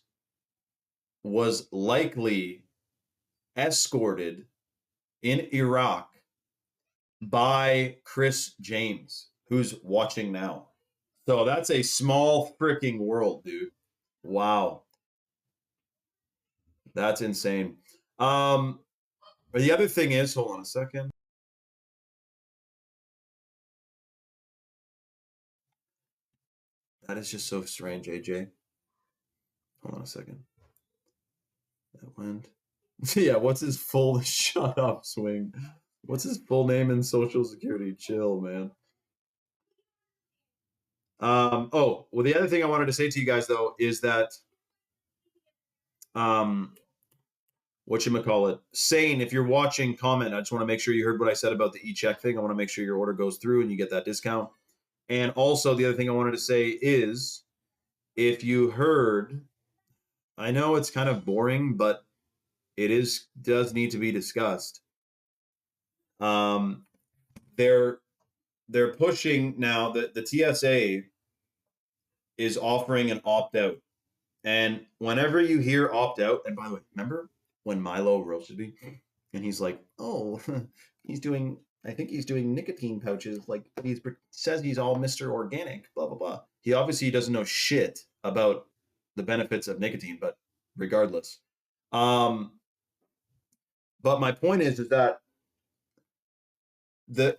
was likely escorted in Iraq by Chris James, who's watching now. So that's a small freaking world, dude. Wow. That's insane. The other thing is, hold on a second. That is just so strange, AJ. Hold on a second. That went. Yeah, what's his full shut up Swing? What's his full name in Social Security? Chill, man. Oh, well, the other thing I wanted to say to you guys though is that um, whatchamacallit, Sane, if you're watching, comment. I just want to make sure you heard what I said about the e-check thing. I want to make sure your order goes through and you get that discount. And also, the other thing I wanted to say is if you heard, I know it's kind of boring, but it does need to be discussed. Um, they're they're pushing now that the TSA is offering an opt out. And whenever you hear opt out, and by the way, remember when Milo roasted me and he's like, oh, I think he's doing nicotine pouches. Like he says he's all Mr. Organic, blah, blah, blah. He obviously doesn't know shit about the benefits of nicotine, but regardless. But my point is that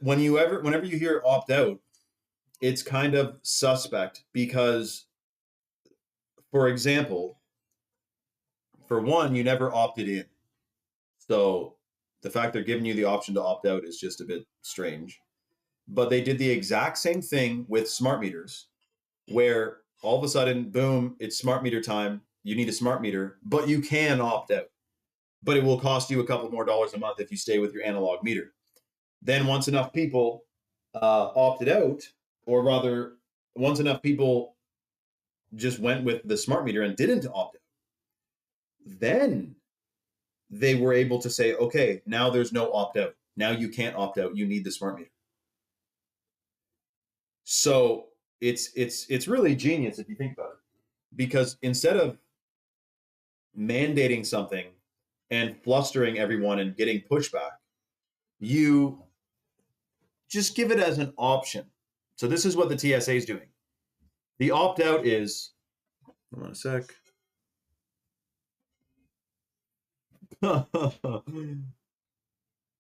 whenever you hear opt out, it's kind of suspect because, for example, for one, you never opted in. So the fact they're giving you the option to opt out is just a bit strange. But they did the exact same thing with smart meters, where all of a sudden, boom, it's smart meter time. You need a smart meter, but you can opt out. But it will cost you a couple more dollars a month if you stay with your analog meter. Then once enough people opted out, or rather, once enough people just went with the smart meter and didn't opt out, then they were able to say, okay, now there's no opt out. Now you can't opt out. You need the smart meter. So it's really genius if you think about it, because instead of mandating something and flustering everyone and getting pushback, you just give it as an option. So this is what the TSA is doing. The opt out is, hold on a sec.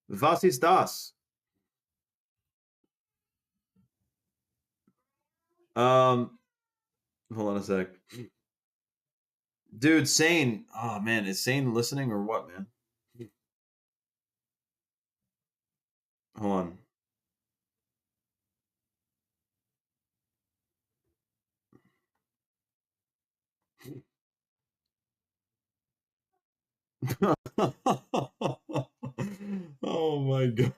Was ist das? Hold on a sec. Dude, Sane. Oh man, is Sane listening or what, man? Hold on. Oh my god.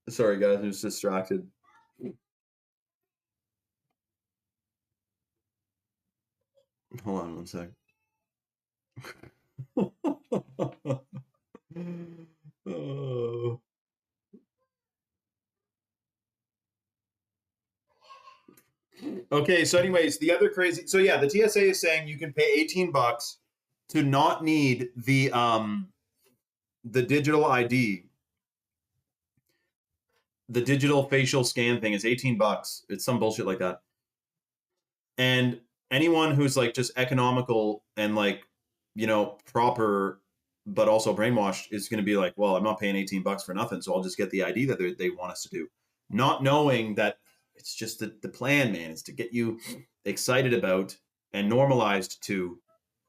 Sorry guys, I was distracted. Hold on one sec. Oh. Okay, so anyways, the other crazy, so yeah, the TSA is saying you can pay $18 to not need the digital ID. The digital facial scan thing is $18. It's some bullshit like that. And anyone who's like just economical and like, proper but also brainwashed is going to be like, well, I'm not paying $18 for nothing, so I'll just get the ID that they want us to do. Not knowing that it's just the plan, man, is to get you excited about and normalized to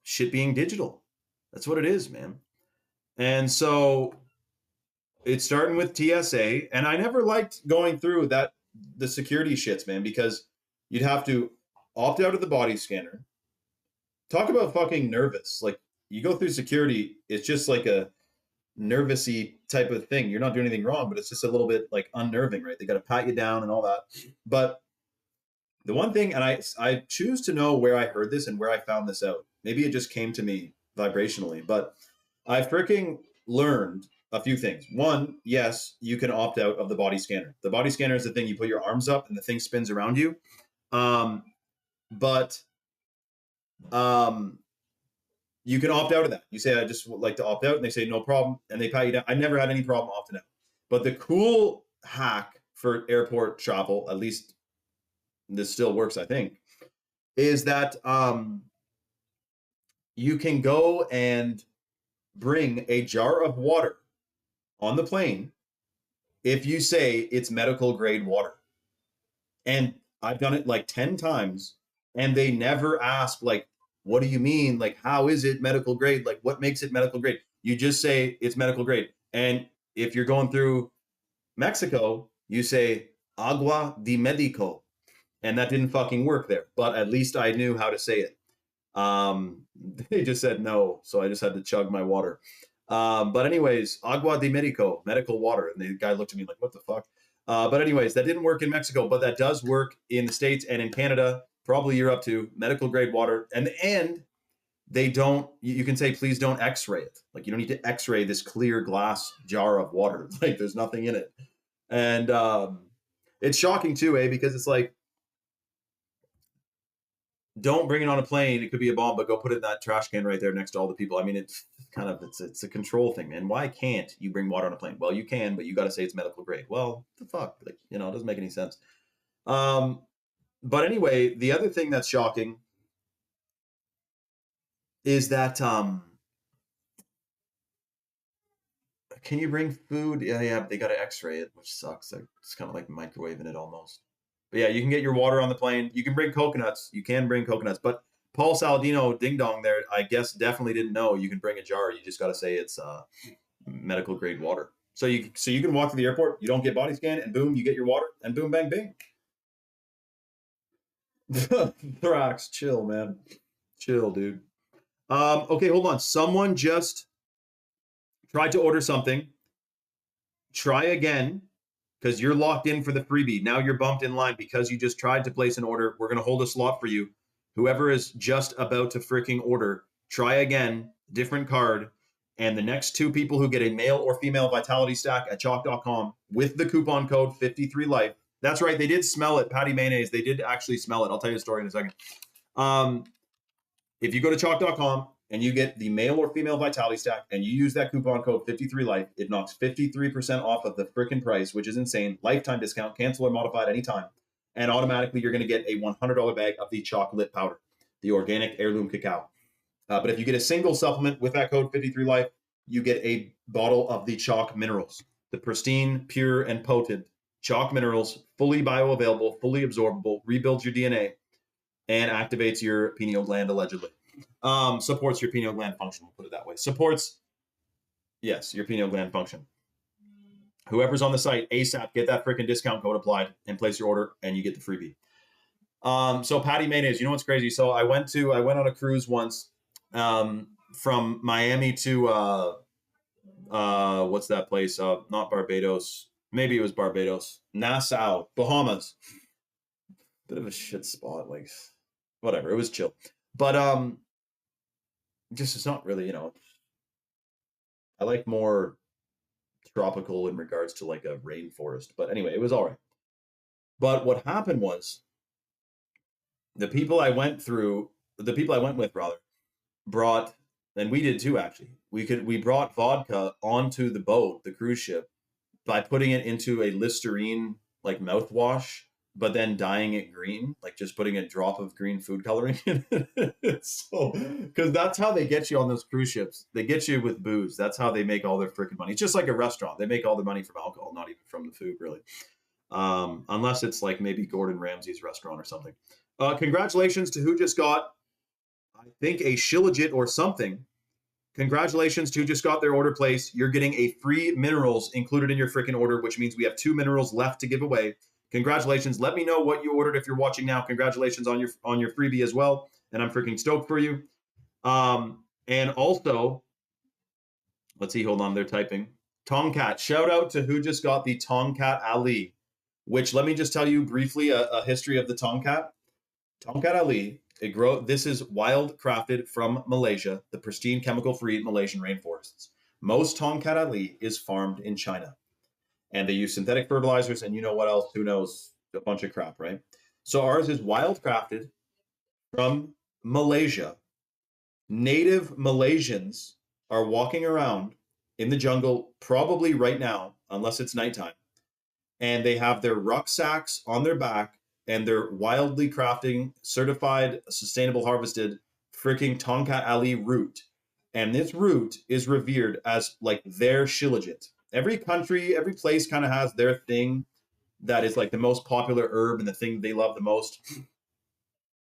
shit being digital. That's what it is, man. And so it's starting with TSA, and I never liked going through the security shits, man, because you'd have to opt out of the body scanner. Talk about fucking nervous. Like you go through security, it's just like a nervousy type of thing. You're not doing anything wrong, but it's just a little bit like unnerving, right? They got to pat you down and all that. But the one thing, and I choose to know where I heard this and where I found this out. Maybe it just came to me vibrationally, but I freaking learned a few things. One, yes, you can opt out of the body scanner. The body scanner is the thing you put your arms up and the thing spins around you. But you can opt out of that. You say, I just would like to opt out, and they say, no problem, and they pat you down. I never had any problem opting out. But the cool hack for airport travel, at least this still works, I think, is that you can go and bring a jar of water on the plane if you say it's medical grade water. And I've done it like 10 times, and they never ask, like, what do you mean? Like, how is it medical grade? Like, what makes it medical grade? You just say it's medical grade. And if you're going through Mexico, you say agua de medico. And that didn't fucking work there. But at least I knew how to say it. They just said no. So I just had to chug my water. But anyways, agua de medico, medical water. And the guy looked at me like, what the fuck? But anyways, that didn't work in Mexico, but that does work in the States and in Canada. Probably you're up to medical grade water. And they don't, you can say, please don't x-ray it. Like, you don't need to x-ray this clear glass jar of water. Like, there's nothing in it. And it's shocking too, because it's like, don't bring it on a plane. It could be a bomb, but go put it in that trash can right there next to all the people. I mean, it's kind of, it's a control thing, man. Why can't you bring water on a plane? Well, you can, but you got to say it's medical grade. Well, the fuck, like, it doesn't make any sense. But anyway, the other thing that's shocking is that, can you bring food? Yeah, they got to x-ray it, which sucks. It's kind of like microwaving it almost. But yeah, you can get your water on the plane. You can bring coconuts. You can bring coconuts. But Paul Saladino Ding Dong there, I guess, definitely didn't know you can bring a jar. You just got to say it's medical grade water. So you can walk to the airport. You don't get body scan, and boom, you get your water, and boom, bang, bing. Thrax, chill, man. Chill, dude. Okay, hold on. Someone just tried to order something. Try again, because you're locked in for the freebie. Now you're bumped in line because you just tried to place an order. We're going to hold a slot for you. Whoever is just about to freaking order, try again, different card. And the next two people who get a male or female vitality stack at chalk.com with the coupon code 53life. That's right. They did smell it. Patty Mayonnaise. They did actually smell it. I'll tell you the story in a second. If you go to chalk.com and you get the male or female vitality stack and you use that coupon code 53life, it knocks 53% off of the freaking price, which is insane. Lifetime discount, cancel or modified anytime. And automatically you're going to get a $100 bag of the chocolate powder, the organic heirloom cacao. But if you get a single supplement with that code 53life, you get a bottle of the chalk minerals, the pristine, pure, and potent chalk minerals, fully bioavailable, fully absorbable, rebuilds your DNA, and activates your pineal gland allegedly. Supports your pineal gland function, we'll put it that way. Supports, yes, your pineal gland function. Whoever's on the site, ASAP, get that freaking discount code applied and place your order, and you get the freebie. So Patty Mayonnaise, you know what's crazy? So I went on a cruise once from Miami to what's that place? Not Barbados. Maybe it was Barbados. Nassau, Bahamas. Bit of a shit spot, like whatever. It was chill. But just it's not really, I like more tropical in regards to like a rainforest. But anyway, it was all right. But what happened was the people I went with rather brought, and we did too actually. We brought vodka onto the boat, the cruise ship, by putting it into a Listerine like mouthwash, but then dyeing it green, like just putting a drop of green food coloring in it. So, because that's how they get you on those cruise ships. They get you with booze. That's how they make all their freaking money. It's just like a restaurant. They make all their money from alcohol, not even from the food, really. Unless it's like maybe Gordon Ramsay's restaurant or something. Congratulations to who just got, I think, a Shilajit or something. Congratulations to who just got their order placed. You're getting a free minerals included in your freaking order, which means we have 2 minerals left to give away. Congratulations. Let me know what you ordered if you're watching now. Congratulations on your freebie as well. And I'm freaking stoked for you. And also, let's see, hold on, they're typing. Tomcat, shout out to who just got the Tomcat Ali, which let me just tell you briefly a history of the Tomcat. Tomcat Ali, this is wild crafted from Malaysia, the pristine chemical-free Malaysian rainforests. Most Tomcat Ali is farmed in China. And they use synthetic fertilizers and you know what else, who knows, a bunch of crap, right? So ours is wild crafted from Malaysia. Native Malaysians are walking around in the jungle probably right now, unless it's nighttime. And they have their rucksacks on their back and they're wildly crafting certified, sustainable, harvested freaking Tomcat Ali root. And this root is revered as like their Shilajit. Every country, every place kind of has their thing that is like the most popular herb and the thing they love the most.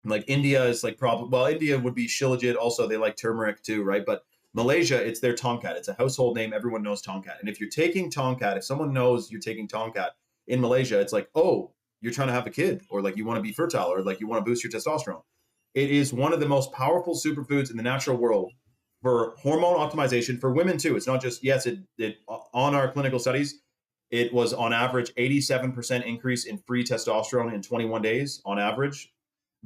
Like India is like probably, well, India would be Shilajit. Also, they like turmeric too, right? But Malaysia, it's their Tomcat. It's a household name. Everyone knows Tomcat. And if you're taking Tomcat, if someone knows you're taking Tomcat in Malaysia, it's like, oh, you're trying to have a kid, or like you want to be fertile, or like you want to boost your testosterone. It is one of the most powerful superfoods in the natural world for hormone optimization for women too. It's not just, yes, it on our clinical studies, it was on average 87% increase in free testosterone in 21 days on average.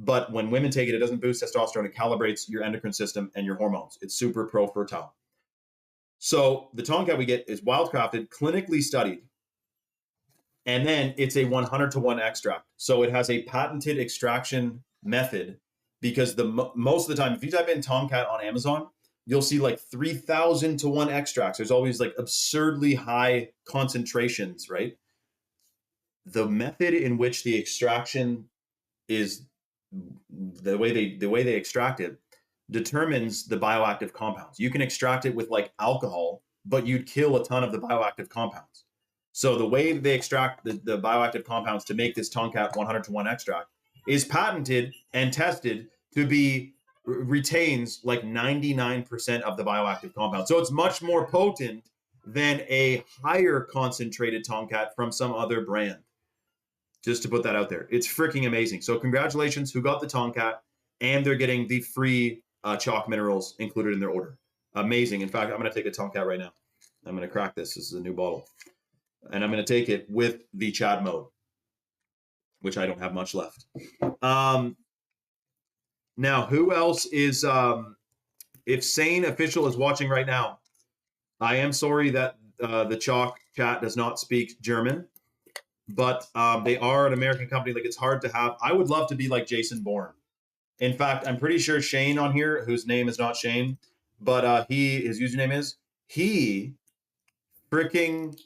But when women take it, it doesn't boost testosterone. It calibrates your endocrine system and your hormones. It's super pro fertile. So the Tomcat we get is wildcrafted, clinically studied, and then it's a 100-to-1 extract. So it has a patented extraction method because most of the time, if you type in Tomcat on Amazon, you'll see like 3,000-to-1 extracts. There's always like absurdly high concentrations, right? The method in which the extraction is the way they extract it determines the bioactive compounds. You can extract it with like alcohol, but you'd kill a ton of the bioactive compounds. So the way they extract the bioactive compounds to make this Tomcat 100-to-1 extract is patented and tested to be retains like 99% of the bioactive compounds. So it's much more potent than a higher concentrated Tomcat from some other brand. Just to put that out there. It's freaking amazing. So congratulations who got the Tomcat, and they're getting the free chalk minerals included in their order. Amazing. In fact, I'm going to take a Tomcat right now. I'm going to crack this. This is a new bottle. And I'm going to take it with the Chad mode, which I don't have much left. Now, who else is, if Sane Official is watching right now, I am sorry that the chalk chat does not speak German. But they are an American company. Like, it's hard to have. I would love to be like Jason Bourne. In fact, I'm pretty sure Shane on here, whose name is not Shane, but his username is, he freaking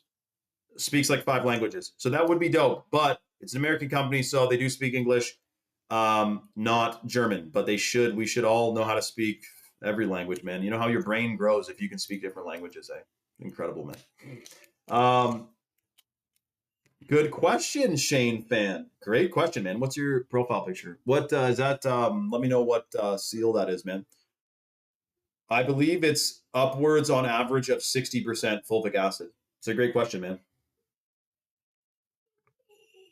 speaks like 5 languages. So that would be dope. But it's an American company, so they do speak English, not German. But we should all know how to speak every language, man. You know how your brain grows if you can speak different languages, eh? Incredible, man. Good question, Shane fan. Great question, man. What's your profile picture? What is that? Let me know what seal that is, man. I believe it's upwards on average of 60% fulvic acid. It's a great question, man.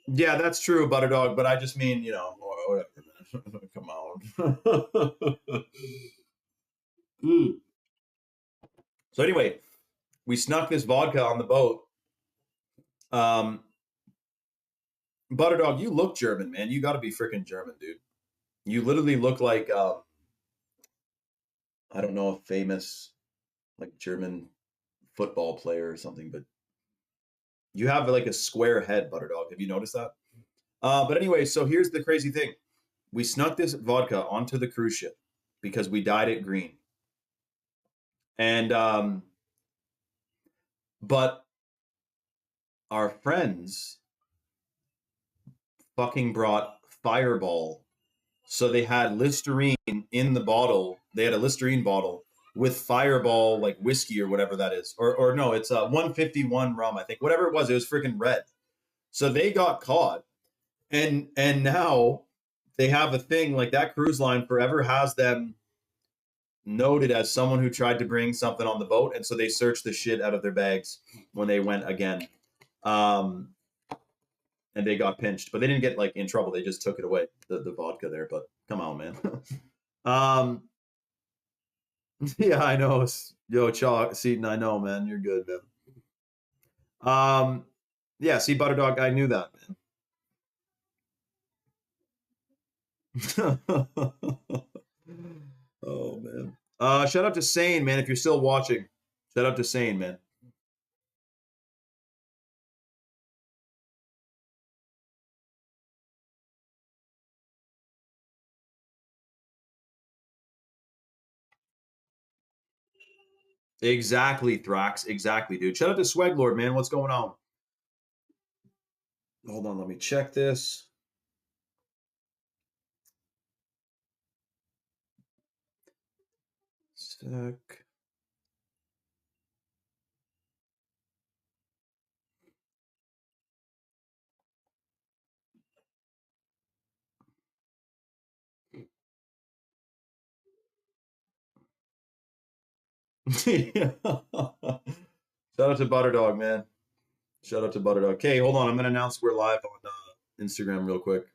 Yeah, that's true, Butterdog, but I just mean, whatever, man. Come on. Mm. So anyway, we snuck this vodka on the boat. Butterdog, you look German, man. You got to be freaking German, dude. You literally look like I don't know, a famous like German football player or something, but you have like a square head, Butterdog. Have you noticed that? But anyway, so here's the crazy thing. We snuck this vodka onto the cruise ship because we dyed it green. And but our friends fucking brought Fireball. So they had Listerine in the bottle. They had a Listerine bottle with Fireball, like whiskey or whatever that is. Or no, it's 151 rum, I think. Whatever it was freaking red. So they got caught. And now they have a thing like that cruise line forever has them noted as someone who tried to bring something on the boat. And so they searched the shit out of their bags when they went again. And they got pinched, but they didn't get like in trouble. They just took it away, the vodka there. But come on, man. Yeah, I know. Yo, Chalk Seaton, I know, man. You're good, man. Yeah, see, Butterdog, I knew that, man. Oh man. Shout out to Sane, man, if you're still watching. Shout out to Sane, man. Exactly, Thrax. Exactly, dude. Shout out to Sweglord, man. What's going on? Hold on, let me check this. Stack. Shout out to Butterdog, man. Shout out to Butterdog. Okay, hold on. I'm gonna announce we're live on Instagram real quick.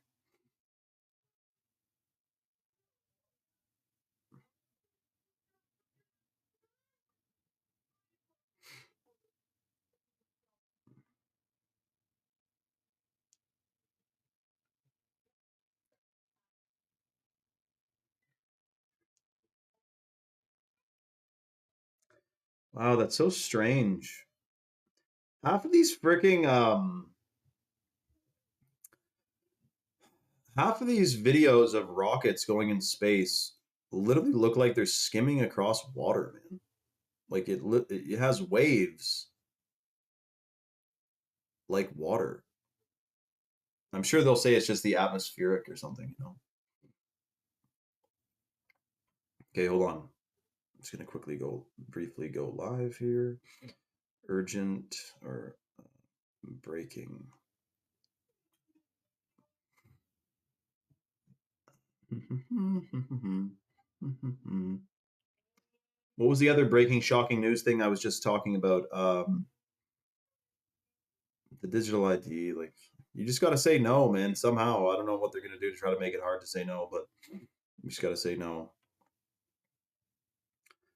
Wow, that's so strange. Half of these half of these videos of rockets going in space literally look like they're skimming across water, man. Like it has waves like water. I'm sure they'll say it's just the atmospheric or something, you know. Okay, hold on. I'm just gonna briefly go live here. Urgent or breaking. What was the other breaking, shocking news thing I was just talking about? The digital ID. Like, you just got to say no, man. Somehow, I don't know what they're gonna do to try to make it hard to say no, but you just got to say no.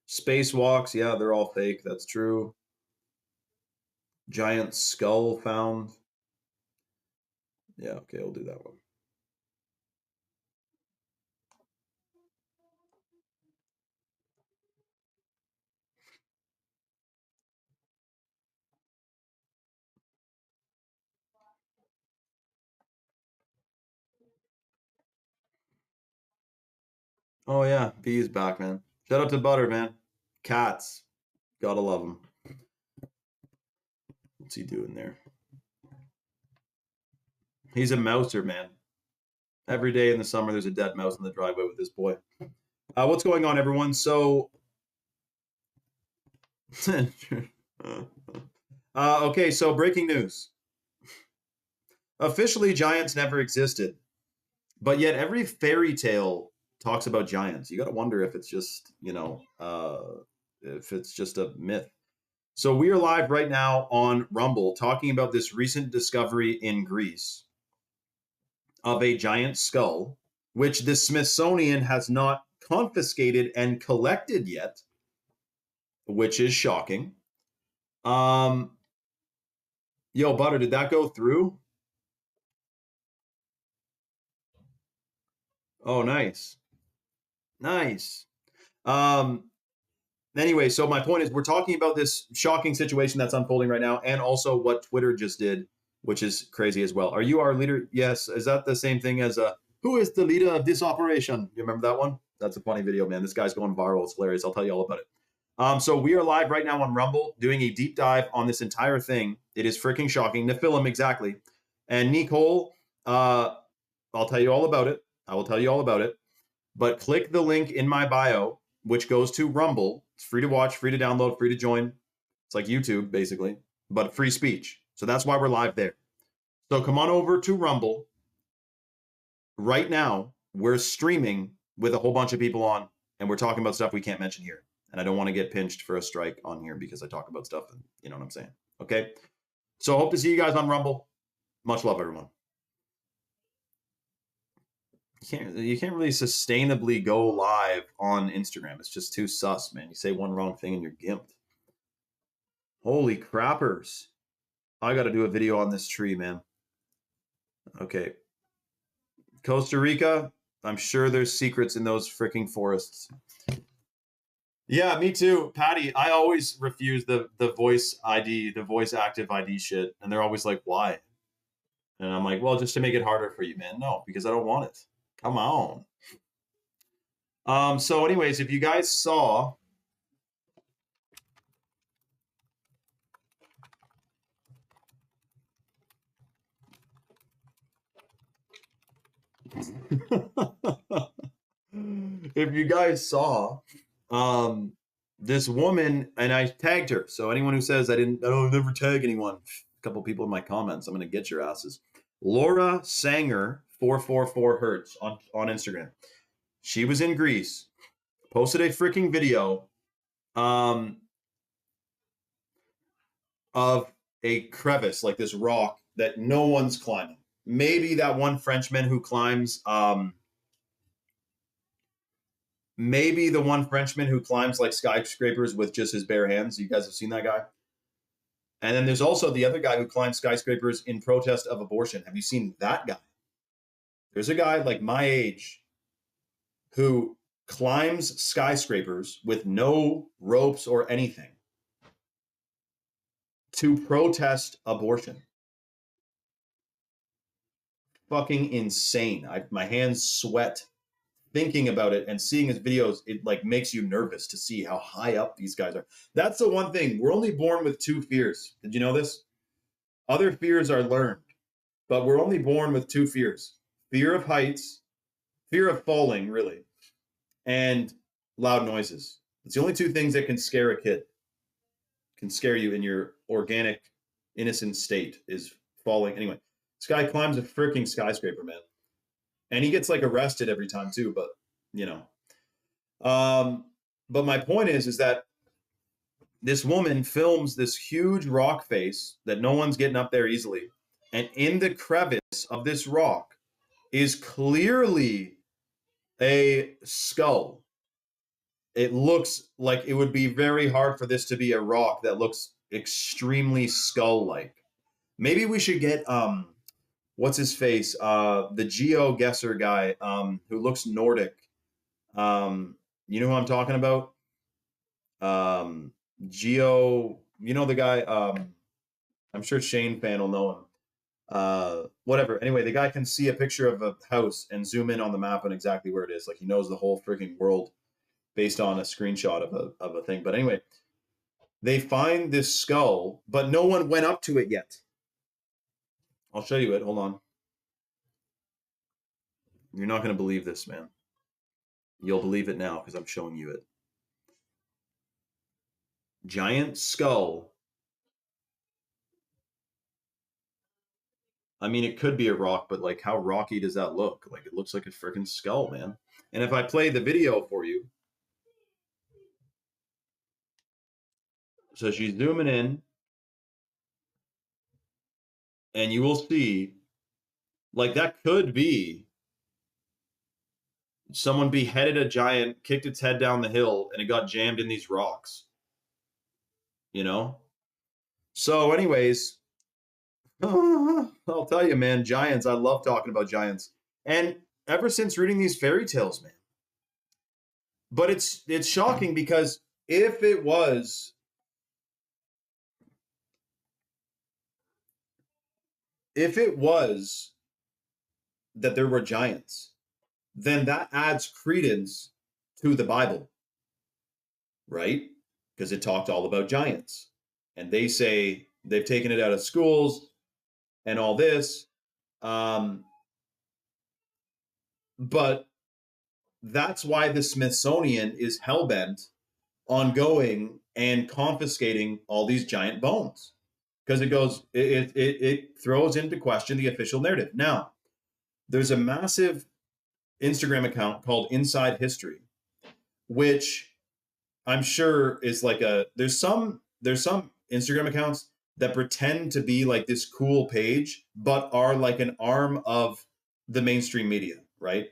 Spacewalks, yeah, they're all fake. That's true. Giant skull found. Yeah, okay, I'll do that one. Oh yeah, B is back, man. Shout out to Butter, man. Cats, gotta love them. What's he doing there? He's a mouser, man. Every day in the summer, there's a dead mouse in the driveway with this boy. What's going on, everyone? So, okay, so breaking news. Officially, giants never existed, but yet every fairy tale talks about giants. You got to wonder if it's just, if it's just a myth. So we are live right now on Rumble talking about this recent discovery in Greece of a giant skull, which the Smithsonian has not confiscated and collected yet, which is shocking. Yo, Butter, did that go through? Oh, nice. Nice. Um, anyway, so my point is we're talking about this shocking situation that's unfolding right now and also what Twitter just did, which is crazy as well. Are you our leader? Yes. Is that the same thing as who is the leader of this operation? You remember that one? That's a funny video, man. This guy's going viral. It's hilarious. I'll tell you all about it. So we are live right now on Rumble doing a deep dive on this entire thing. It is freaking shocking. Nephilim, exactly. And Nicole, I'll tell you all about it. I will tell you all about it. But click the link in my bio, which goes to Rumble. It's free to watch, free to download, free to join. It's like YouTube, basically, but free speech. So that's why we're live there. So come on over to Rumble. Right now, we're streaming with a whole bunch of people on, and we're talking about stuff we can't mention here. And I don't want to get pinched for a strike on here because I talk about stuff, and you know what I'm saying. Okay. So hope to see you guys on Rumble. Much love, everyone. You can't really sustainably go live on Instagram. It's just too sus, man. You say one wrong thing and you're gimped. Holy crappers. I got to do a video on this tree, man. Okay. Costa Rica, I'm sure there's secrets in those freaking forests. Yeah, me too. Patty, I always refuse the voice ID, the voice active ID shit. And they're always like, why? And I'm like, well, just to make it harder for you, man. No, because I don't want it. Come on. So anyways, if you guys saw if you guys saw this woman, and I tagged her. So anyone who says I don't never tag anyone, a couple people in my comments, I'm gonna get your asses. Laura Sanger 444 Hertz on Instagram. She was in Greece, posted a freaking video of a crevice, like this rock that no one's climbing. Maybe that one Frenchman who climbs, maybe the one Frenchman who climbs like skyscrapers with just his bare hands. You guys have seen that guy? And then there's also the other guy who climbs skyscrapers in protest of abortion. Have you seen that guy? There's a guy like my age who climbs skyscrapers with no ropes or anything to protest abortion. Fucking insane. My hands sweat thinking about it and seeing his videos. It like makes you nervous to see how high up these guys are. That's the one thing. We're only born with two fears. Did you know this? Other fears are learned, but we're only born with two fears: fear of heights, fear of falling, really, and loud noises. It's the only two things that can scare a kid, can scare you in your organic, innocent state, is falling. Anyway, this guy climbs a freaking skyscraper, man. And he gets like arrested every time too, but you know. But my point is that this woman films this huge rock face that no one's getting up there easily. And in the crevice of this rock is clearly a skull. It looks like it would be very hard for this to be a rock that looks extremely skull-like. Maybe we should get what's his face? The GeoGuessr guy who looks Nordic. You know who I'm talking about? Geo, you know the guy. I'm sure Shane fan will know him. Whatever. Anyway, the guy can see a picture of a house and zoom in on the map and exactly where it is. Like he knows the whole freaking world based on a screenshot of a thing. But anyway, they find this skull, but no one went up to it yet. I'll show you it. Hold on. You're not going to believe this, man. You'll believe it now because I'm showing you it. Giant skull. I mean, it could be a rock, but like, how rocky does that look? Like, it looks like a freaking skull, man. And if I play the video for you, so she's zooming in, and you will see, like, that could be someone beheaded a giant, kicked its head down the hill, and it got jammed in these rocks. You know? So, anyways, I'll tell you, man, giants. I love talking about giants. And ever since reading these fairy tales, man. But it's shocking because if it was that there were giants, then that adds credence to the Bible, right? Because it talked all about giants. And they say they've taken it out of schools and all this. But that's why the Smithsonian is hell-bent on going and confiscating all these giant bones. Because it throws into question the official narrative. Now, there's a massive Instagram account called Inside History, which I'm sure is like there's some Instagram accounts that pretend to be like this cool page, but are like an arm of the mainstream media, right?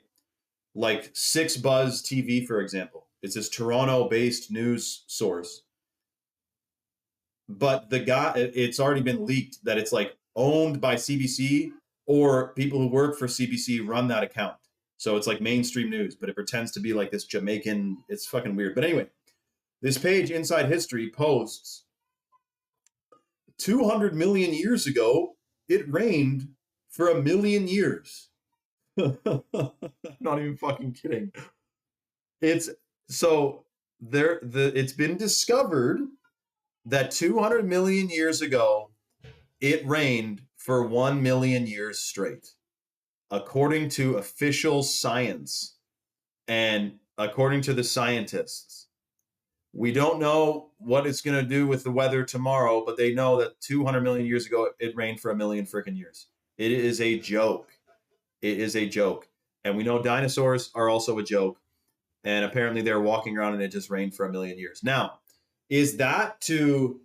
Like 6Buzz TV, for example. It's this Toronto-based news source. But the guy, it's already been leaked that it's like owned by CBC, or people who work for CBC run that account. So it's like mainstream news, but it pretends to be like this Jamaican, it's fucking weird. But anyway, this page, Inside History, posts 200 million years ago, it rained for 1 million years. Not even fucking kidding. It's been discovered that 200 million years ago, it rained for 1 million years straight, according to official science and according to the scientists. We don't know what it's going to do with the weather tomorrow, but they know that 200 million years ago, it rained for 1 million freaking years. It is a joke. It is a joke. And we know dinosaurs are also a joke. And apparently they're walking around and it just rained for 1 million years. Now, is that to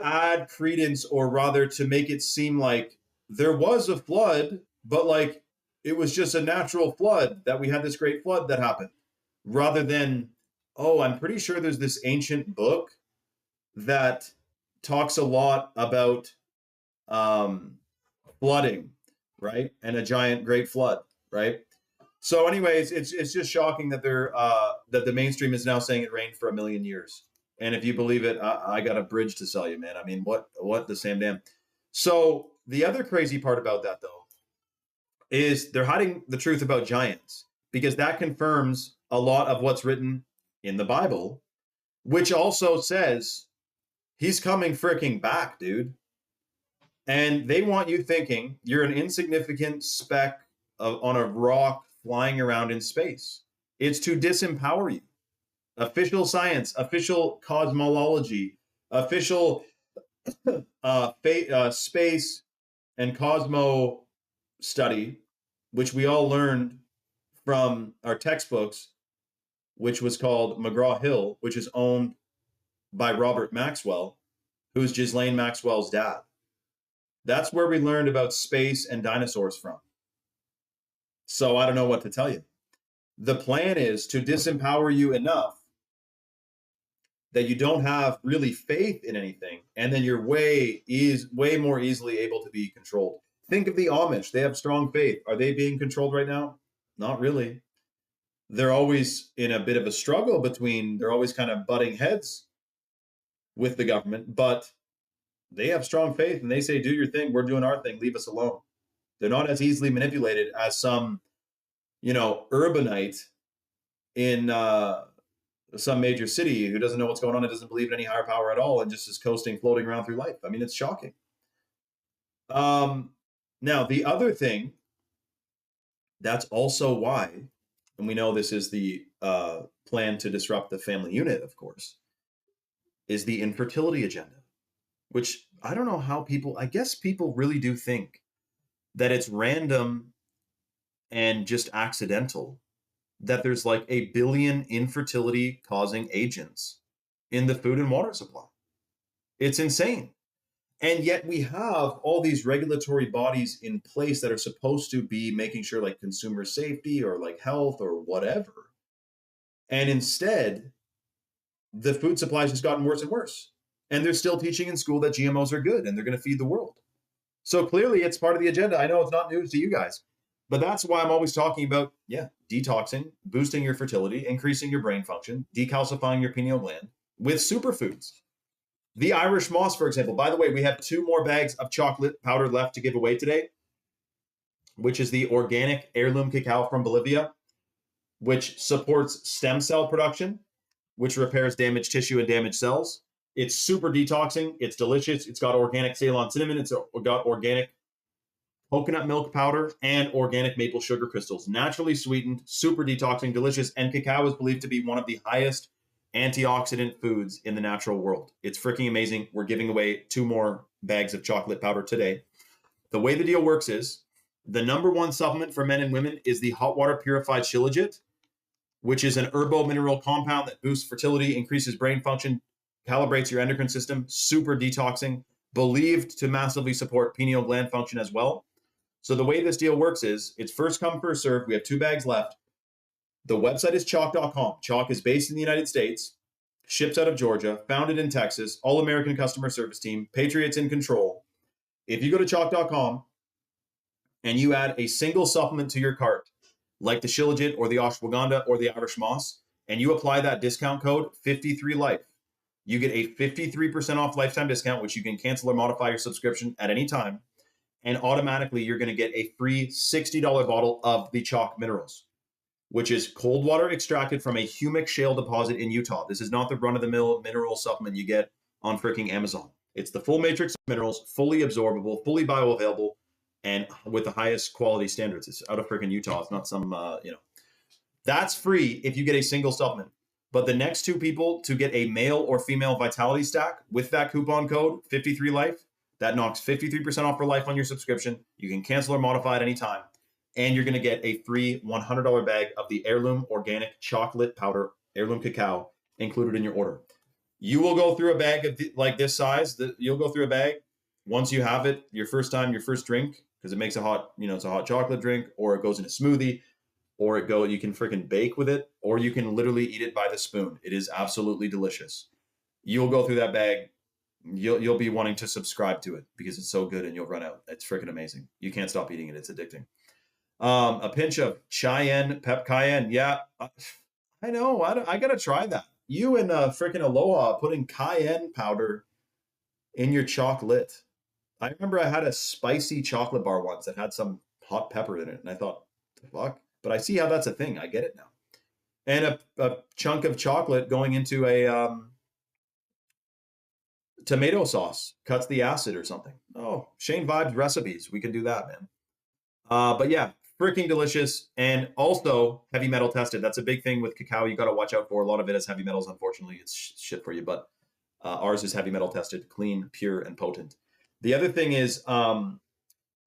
add credence, or rather to make it seem like there was a flood, but like it was just a natural flood, that we had this great flood that happened, rather than, oh, I'm pretty sure there's this ancient book that talks a lot about um, flooding, right? And a giant great flood, right? So, anyways, it's just shocking that that the mainstream is now saying it rained for 1 million years. And if you believe it, I got a bridge to sell you, man. I mean, what the same damn. So the other crazy part about that, though, is they're hiding the truth about giants, because that confirms a lot of what's written in the Bible, which also says he's coming freaking back, dude. And they want you thinking you're an insignificant speck on a rock flying around in space. It's to disempower you. Official science, official cosmology, official space and cosmo study, which we all learned from our textbooks, which was called McGraw-Hill, which is owned by Robert Maxwell, who's Ghislaine Maxwell's dad. That's where we learned about space and dinosaurs from. So I don't know what to tell you. The plan is to disempower you enough that you don't have really faith in anything, and then you're way more easily able to be controlled. Think of the Amish. They have strong faith. Are they being controlled right now? Not really. They're always in a bit of a struggle they're always kind of butting heads with the government, but they have strong faith and they say, do your thing, we're doing our thing, leave us alone. They're not as easily manipulated as some, urbanite in some major city who doesn't know what's going on and doesn't believe in any higher power at all and just is coasting, floating around through life. I mean, it's shocking. Now, the other thing that's also why, and we know this is the plan to disrupt the family unit, of course, is the infertility agenda, which I don't know how I guess people really do think that it's random and just accidental that there's like 1 billion infertility causing agents in the food and water supply. It's insane. And yet we have all these regulatory bodies in place that are supposed to be making sure like consumer safety or like health or whatever. And instead, the food supply has just gotten worse and worse. And they're still teaching in school that GMOs are good and they're going to feed the world. So clearly it's part of the agenda. I know it's not news to you guys, but that's why I'm always talking about, detoxing, boosting your fertility, increasing your brain function, decalcifying your pineal gland with superfoods. The Irish moss, for example. By the way, we have 2 more bags of chocolate powder left to give away today, which is the organic heirloom cacao from Bolivia, which supports stem cell production, which repairs damaged tissue and damaged cells. It's super detoxing. It's delicious. It's got organic Ceylon cinnamon. It's got organic coconut milk powder and organic maple sugar crystals, naturally sweetened, super detoxing, delicious. And cacao is believed to be one of the highest antioxidant foods in the natural world. It's freaking amazing. We're giving away 2 more bags of chocolate powder today. The way the deal works is the number 1 supplement for men and women is the hot water purified shilajit, which is an herbo-mineral compound that boosts fertility, increases brain function, calibrates your endocrine system, super detoxing, believed to massively support pineal gland function as well. So the way this deal works is it's first come, first served. We have 2 bags left. The website is Choq.com. Choq is based in the United States, ships out of Georgia, founded in Texas, all-American customer service team, Patriots in control. If you go to Choq.com and you add a single supplement to your cart, like the shilajit or the ashwagandha or the Irish moss, and you apply that discount code 53life, you get a 53% off lifetime discount, which you can cancel or modify your subscription at any time. And automatically you're going to get a free $60 bottle of the Choq Minerals, which is cold water extracted from a humic shale deposit in Utah. This is not the run-of-the-mill mineral supplement you get on freaking Amazon. It's the full matrix of minerals, fully absorbable, fully bioavailable, and with the highest quality standards. It's out of freaking Utah. It's not some, That's free if you get a single supplement. But the next 2 people to get a male or female vitality stack with that coupon code 53life, that knocks 53% off for life on your subscription. You can cancel or modify at any time. And you're going to get a free $100 bag of the heirloom organic chocolate powder, heirloom cacao, included in your order. You will go through a bag of like this size. You'll go through a bag. Once you have it, your first drink, because it makes a hot, it's a hot chocolate drink, or it goes in a smoothie, or you can freaking bake with it, or you can literally eat it by the spoon. It is absolutely delicious. You'll go through that bag. You'll be wanting to subscribe to it because it's so good, and you'll run out. It's freaking amazing. You can't stop eating it. It's addicting. A pinch of cayenne, cayenne. Yeah, I know. I gotta try that. You and freaking Aloha putting cayenne powder in your chocolate. I remember I had a spicy chocolate bar once that had some hot pepper in it, and I thought, the fuck? But I see how that's a thing. I get it now. And a chunk of chocolate going into a tomato sauce cuts the acid or something. Oh, Shane Vibes recipes. We can do that, man. But yeah, freaking delicious. And also heavy metal tested. That's a big thing with cacao you got to watch out for. A lot of it is heavy metals. Unfortunately, it's shit for you. But ours is heavy metal tested, clean, pure, and potent. The other thing is the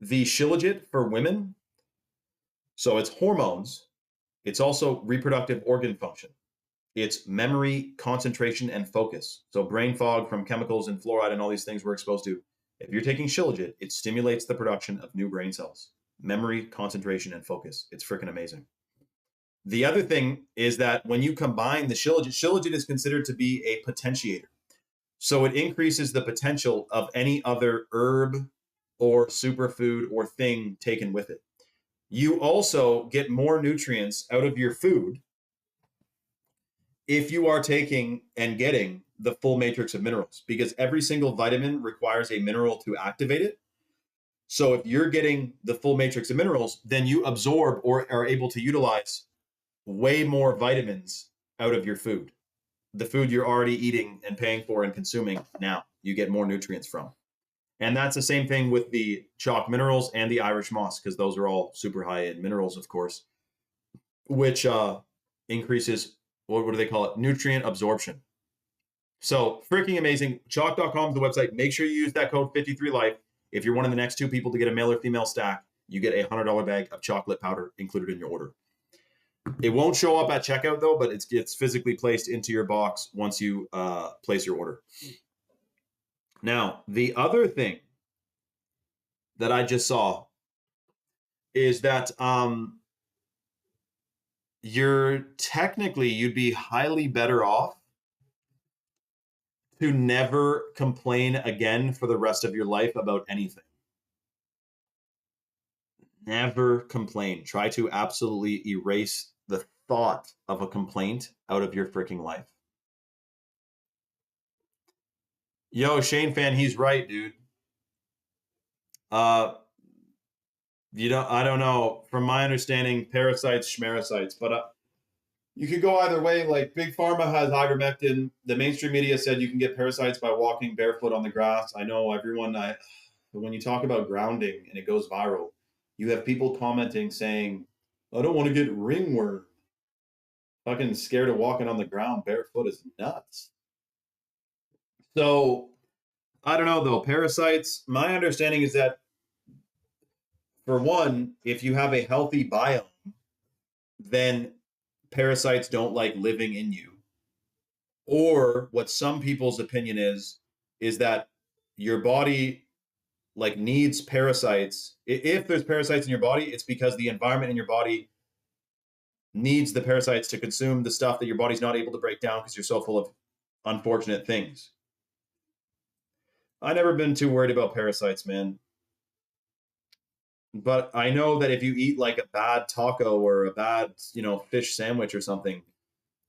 Shilajit for women. So it's hormones. It's also reproductive organ function. It's memory, concentration, and focus. So brain fog from chemicals and fluoride and all these things we're exposed to. If you're taking Shilajit, it stimulates the production of new brain cells. Memory, concentration, and focus. It's freaking amazing. The other thing is that when you combine the Shilajit is considered to be a potentiator. So it increases the potential of any other herb or superfood or thing taken with it. You also get more nutrients out of your food if you are taking and getting the full matrix of minerals, because every single vitamin requires a mineral to activate it. So if you're getting the full matrix of minerals, then you absorb or are able to utilize way more vitamins out of your food. The food you're already eating and paying for and consuming now, you get more nutrients from. And that's the same thing with the chalk minerals and the Irish moss, because those are all super high in minerals, of course, which increases, what do they call it? Nutrient absorption. So freaking amazing. Chalk.com is the website. Make sure you use that code 53life. If you're one of the next 2 people to get a male or female stack, you get a $100 bag of chocolate powder included in your order. It won't show up at checkout though, but it gets physically placed into your box once you place your order. Now, the other thing that I just saw is that you'd be highly better off to never complain again for the rest of your life about anything. Never complain. Try to absolutely erase the thought of a complaint out of your freaking life. Yo, Shane fan, he's right, dude. I don't know. From my understanding, parasites, schmericides, but you could go either way. Like Big Pharma has ivermectin. The mainstream media said you can get parasites by walking barefoot on the grass. I know everyone. But when you talk about grounding and it goes viral, you have people commenting saying, "I don't want to get ringworm." Fucking scared of walking on the ground barefoot is nuts. So I don't know though. Parasites. My understanding is that, for one, if you have a healthy biome, then parasites don't like living in you. Or what some people's opinion is that your body like needs parasites. If there's parasites in your body, it's because the environment in your body needs the parasites to consume the stuff that your body's not able to break down because you're so full of unfortunate things. I've never been too worried about parasites, man. But I know that if you eat like a bad taco or a bad, fish sandwich or something,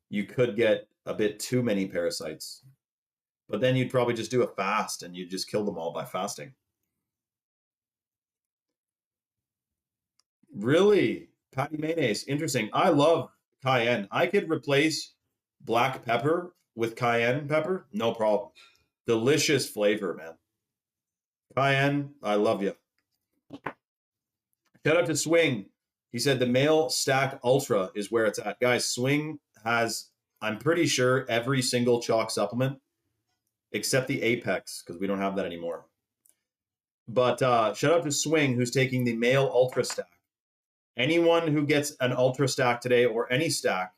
you could get a bit too many parasites. But then you'd probably just do a fast and you'd just kill them all by fasting. Really? Patty mayonnaise. Interesting. I love cayenne. I could replace black pepper with cayenne pepper. No problem. Delicious flavor, man. Cayenne, I love you. Shout out to Swing. He said the male stack ultra is where it's at. Guys, Swing has, I'm pretty sure, every single chalk supplement except the Apex, because we don't have that anymore. But shout out to Swing, who's taking the male ultra stack. Anyone who gets an ultra stack today or any stack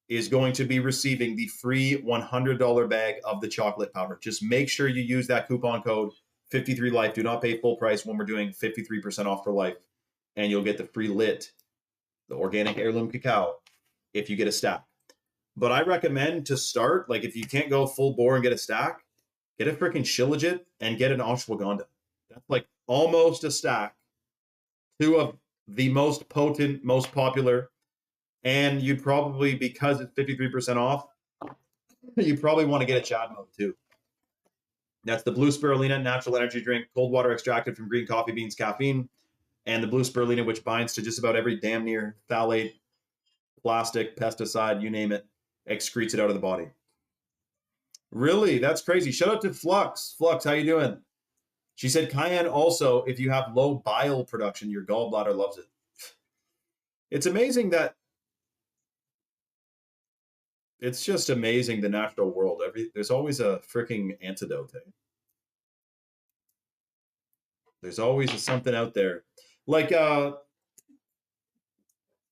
is going to be receiving the free $100 bag of the chocolate powder. Just make sure you use that coupon code 53life. Do not pay full price when we're doing 53% off for life. And you'll get the free lit, the organic heirloom cacao, if you get a stack. But I recommend to start, like if you can't go full bore and get a stack, get a freaking Shilajit and get an ashwagandha. That's like almost a stack. Two of the most potent, most popular. And you'd probably, because it's 53% off, you probably want to get a Chad mode too. That's the Blue Spirulina natural energy drink, cold water extracted from green coffee beans, caffeine, and the Blue Spirulina, which binds to just about every damn near phthalate, plastic, pesticide, you name it, excretes it out of the body. Really? That's crazy. Shout out to Flux. Flux, how you doing? She said cayenne also, if you have low bile production, your gallbladder loves it. It's amazing that it's just amazing the natural world. There's always a freaking antidote. Eh? There's always something out there. Like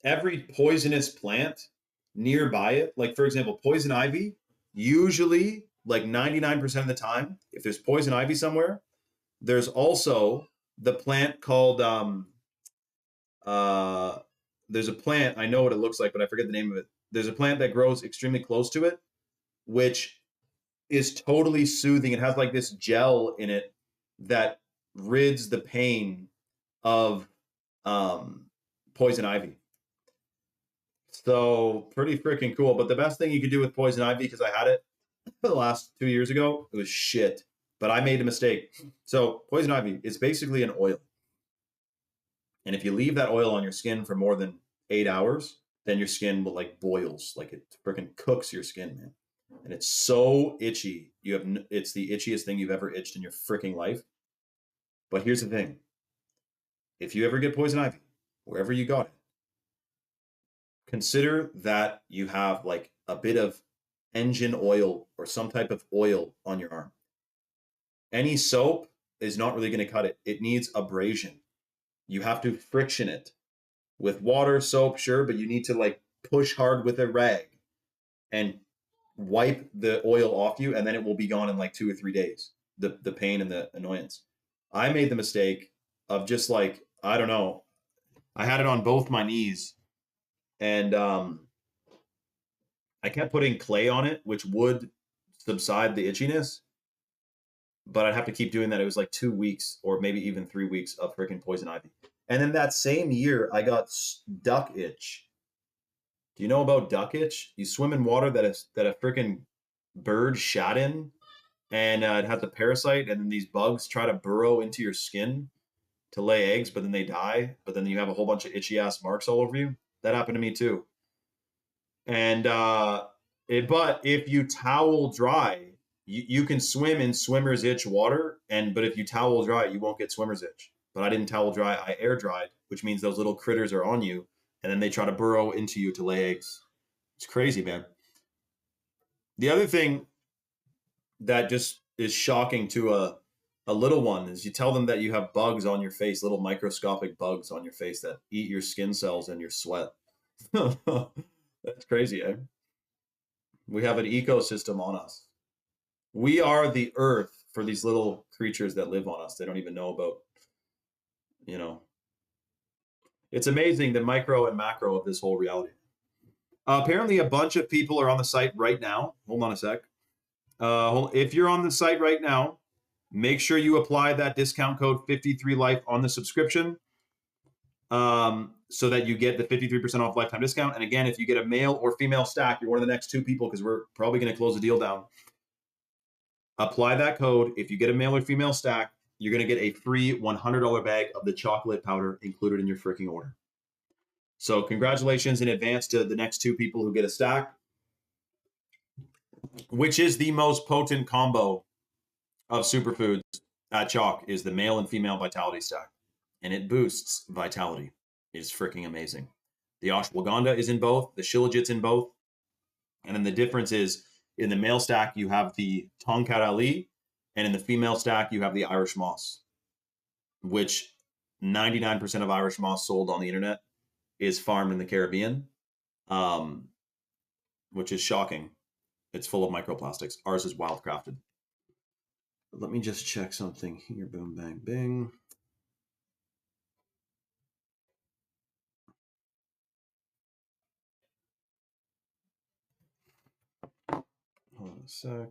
every poisonous plant nearby it, like for example, poison ivy, usually like 99% of the time, if there's poison ivy somewhere, there's also the plant called there's a plant, I know what it looks like, but I forget the name of it. There's a plant that grows extremely close to it, which is totally soothing. It has like this gel in it that rids the pain of poison ivy. So pretty freaking cool. But the best thing you could do with poison ivy, because I had it for the last 2 years ago, it was shit. But I made a mistake. So poison ivy is basically an oil. And if you leave that oil on your skin for more than 8 hours, then your skin will like boils, like it freaking cooks your skin, man. And it's so itchy. It's the itchiest thing you've ever itched in your freaking life. But here's the thing. If you ever get poison ivy, wherever you got it, consider that you have like a bit of engine oil or some type of oil on your arm. Any soap is not really going to cut it. It needs abrasion. You have to friction it with water, soap, sure, but you need to like push hard with a rag and wipe the oil off you, and then it will be gone in like 2 or 3 days. The pain and the annoyance. I made the mistake of just like, I don't know, I had it on both my knees, and I kept putting clay on it, which would subside the itchiness, but I'd have to keep doing that. It was like 2 weeks or maybe even 3 weeks of freaking poison ivy. And then that same year, I got duck itch. Do you know about duck itch? You swim in water that a freaking bird shat in, and it has a parasite, and then these bugs try to burrow into your skin to lay eggs, but then they die. But then you have a whole bunch of itchy ass marks all over you. That happened to me too. And but if you towel dry, you can swim in swimmer's itch water, but if you towel dry, you won't get swimmer's itch. But I didn't towel dry; I air dried, which means those little critters are on you, and then they try to burrow into you to lay eggs. It's crazy, man. The other thing that just is shocking to a little one is you tell them that you have bugs on your face, little microscopic bugs on your face that eat your skin cells and your sweat. That's crazy, eh? We have an ecosystem on us. We are the earth for these little creatures that live on us. They don't even know about, you know. It's amazing the micro and macro of this whole reality. Apparently, a bunch of people are on the site right now. Hold on a sec. If you're on the site right now, make sure you apply that discount code 53life on the subscription so that you get the 53% off lifetime discount. And again, if you get a male or female stack, you're one of the next 2 people because we're probably going to close the deal down. Apply that code. If you get a male or female stack, you're going to get a free $100 bag of the chocolate powder included in your freaking order. So congratulations in advance to the next 2 people who get a stack, which is the most potent combo of superfoods at Chalk is the male and female vitality stack. And it boosts vitality. It is freaking amazing. The ashwagandha is in both. The shilajit's in both. And then the difference is in the male stack, you have the Tongkat Ali. And in the female stack, you have the Irish moss, which 99% of Irish moss sold on the internet is farmed in the Caribbean. which is shocking. It's full of microplastics. Ours is wildcrafted. Let me just check something here. Boom, bang, bing. Hold on a sec.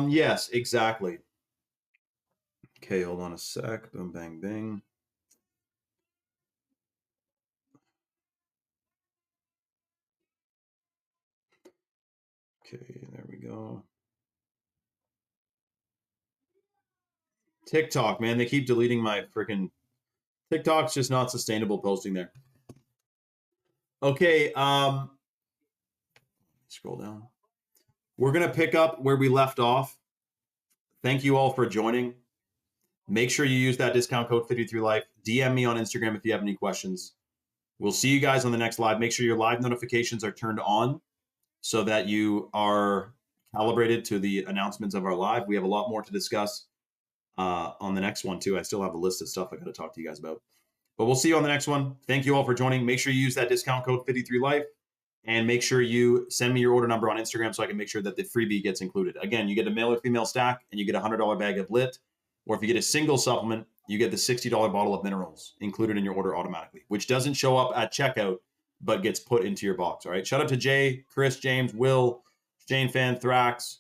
Yes, exactly. Okay, hold on a sec. Boom, bang, bing. Okay, there we go. TikTok, man, they keep deleting my freaking TikTok's just not sustainable posting there. Okay, scroll down. We're gonna pick up where we left off. Thank you all for joining. Make sure you use that discount code 53life. DM me on Instagram if you have any questions. We'll see you guys on the next live. Make sure your live notifications are turned on so that you are calibrated to the announcements of our live. We have a lot more to discuss on the next one too. I still have a list of stuff I got to talk to you guys about. But we'll see you on the next one. Thank you all for joining. Make sure you use that discount code 53life. And make sure you send me your order number on Instagram so I can make sure that the freebie gets included. Again, you get a male or female stack and you get a $100 bag of lit. Or if you get a single supplement, you get the $60 bottle of minerals included in your order automatically, which doesn't show up at checkout, but gets put into your box. All right. Shout out to Jay, Chris, James, Will, Jane Fan, Thrax,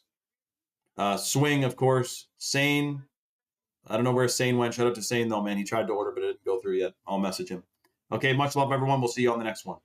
Swing, of course, Sane. I don't know where Sane went. Shout out to Sane, though, man. He tried to order, but it didn't go through yet. I'll message him. Okay. Much love, everyone. We'll see you on the next one.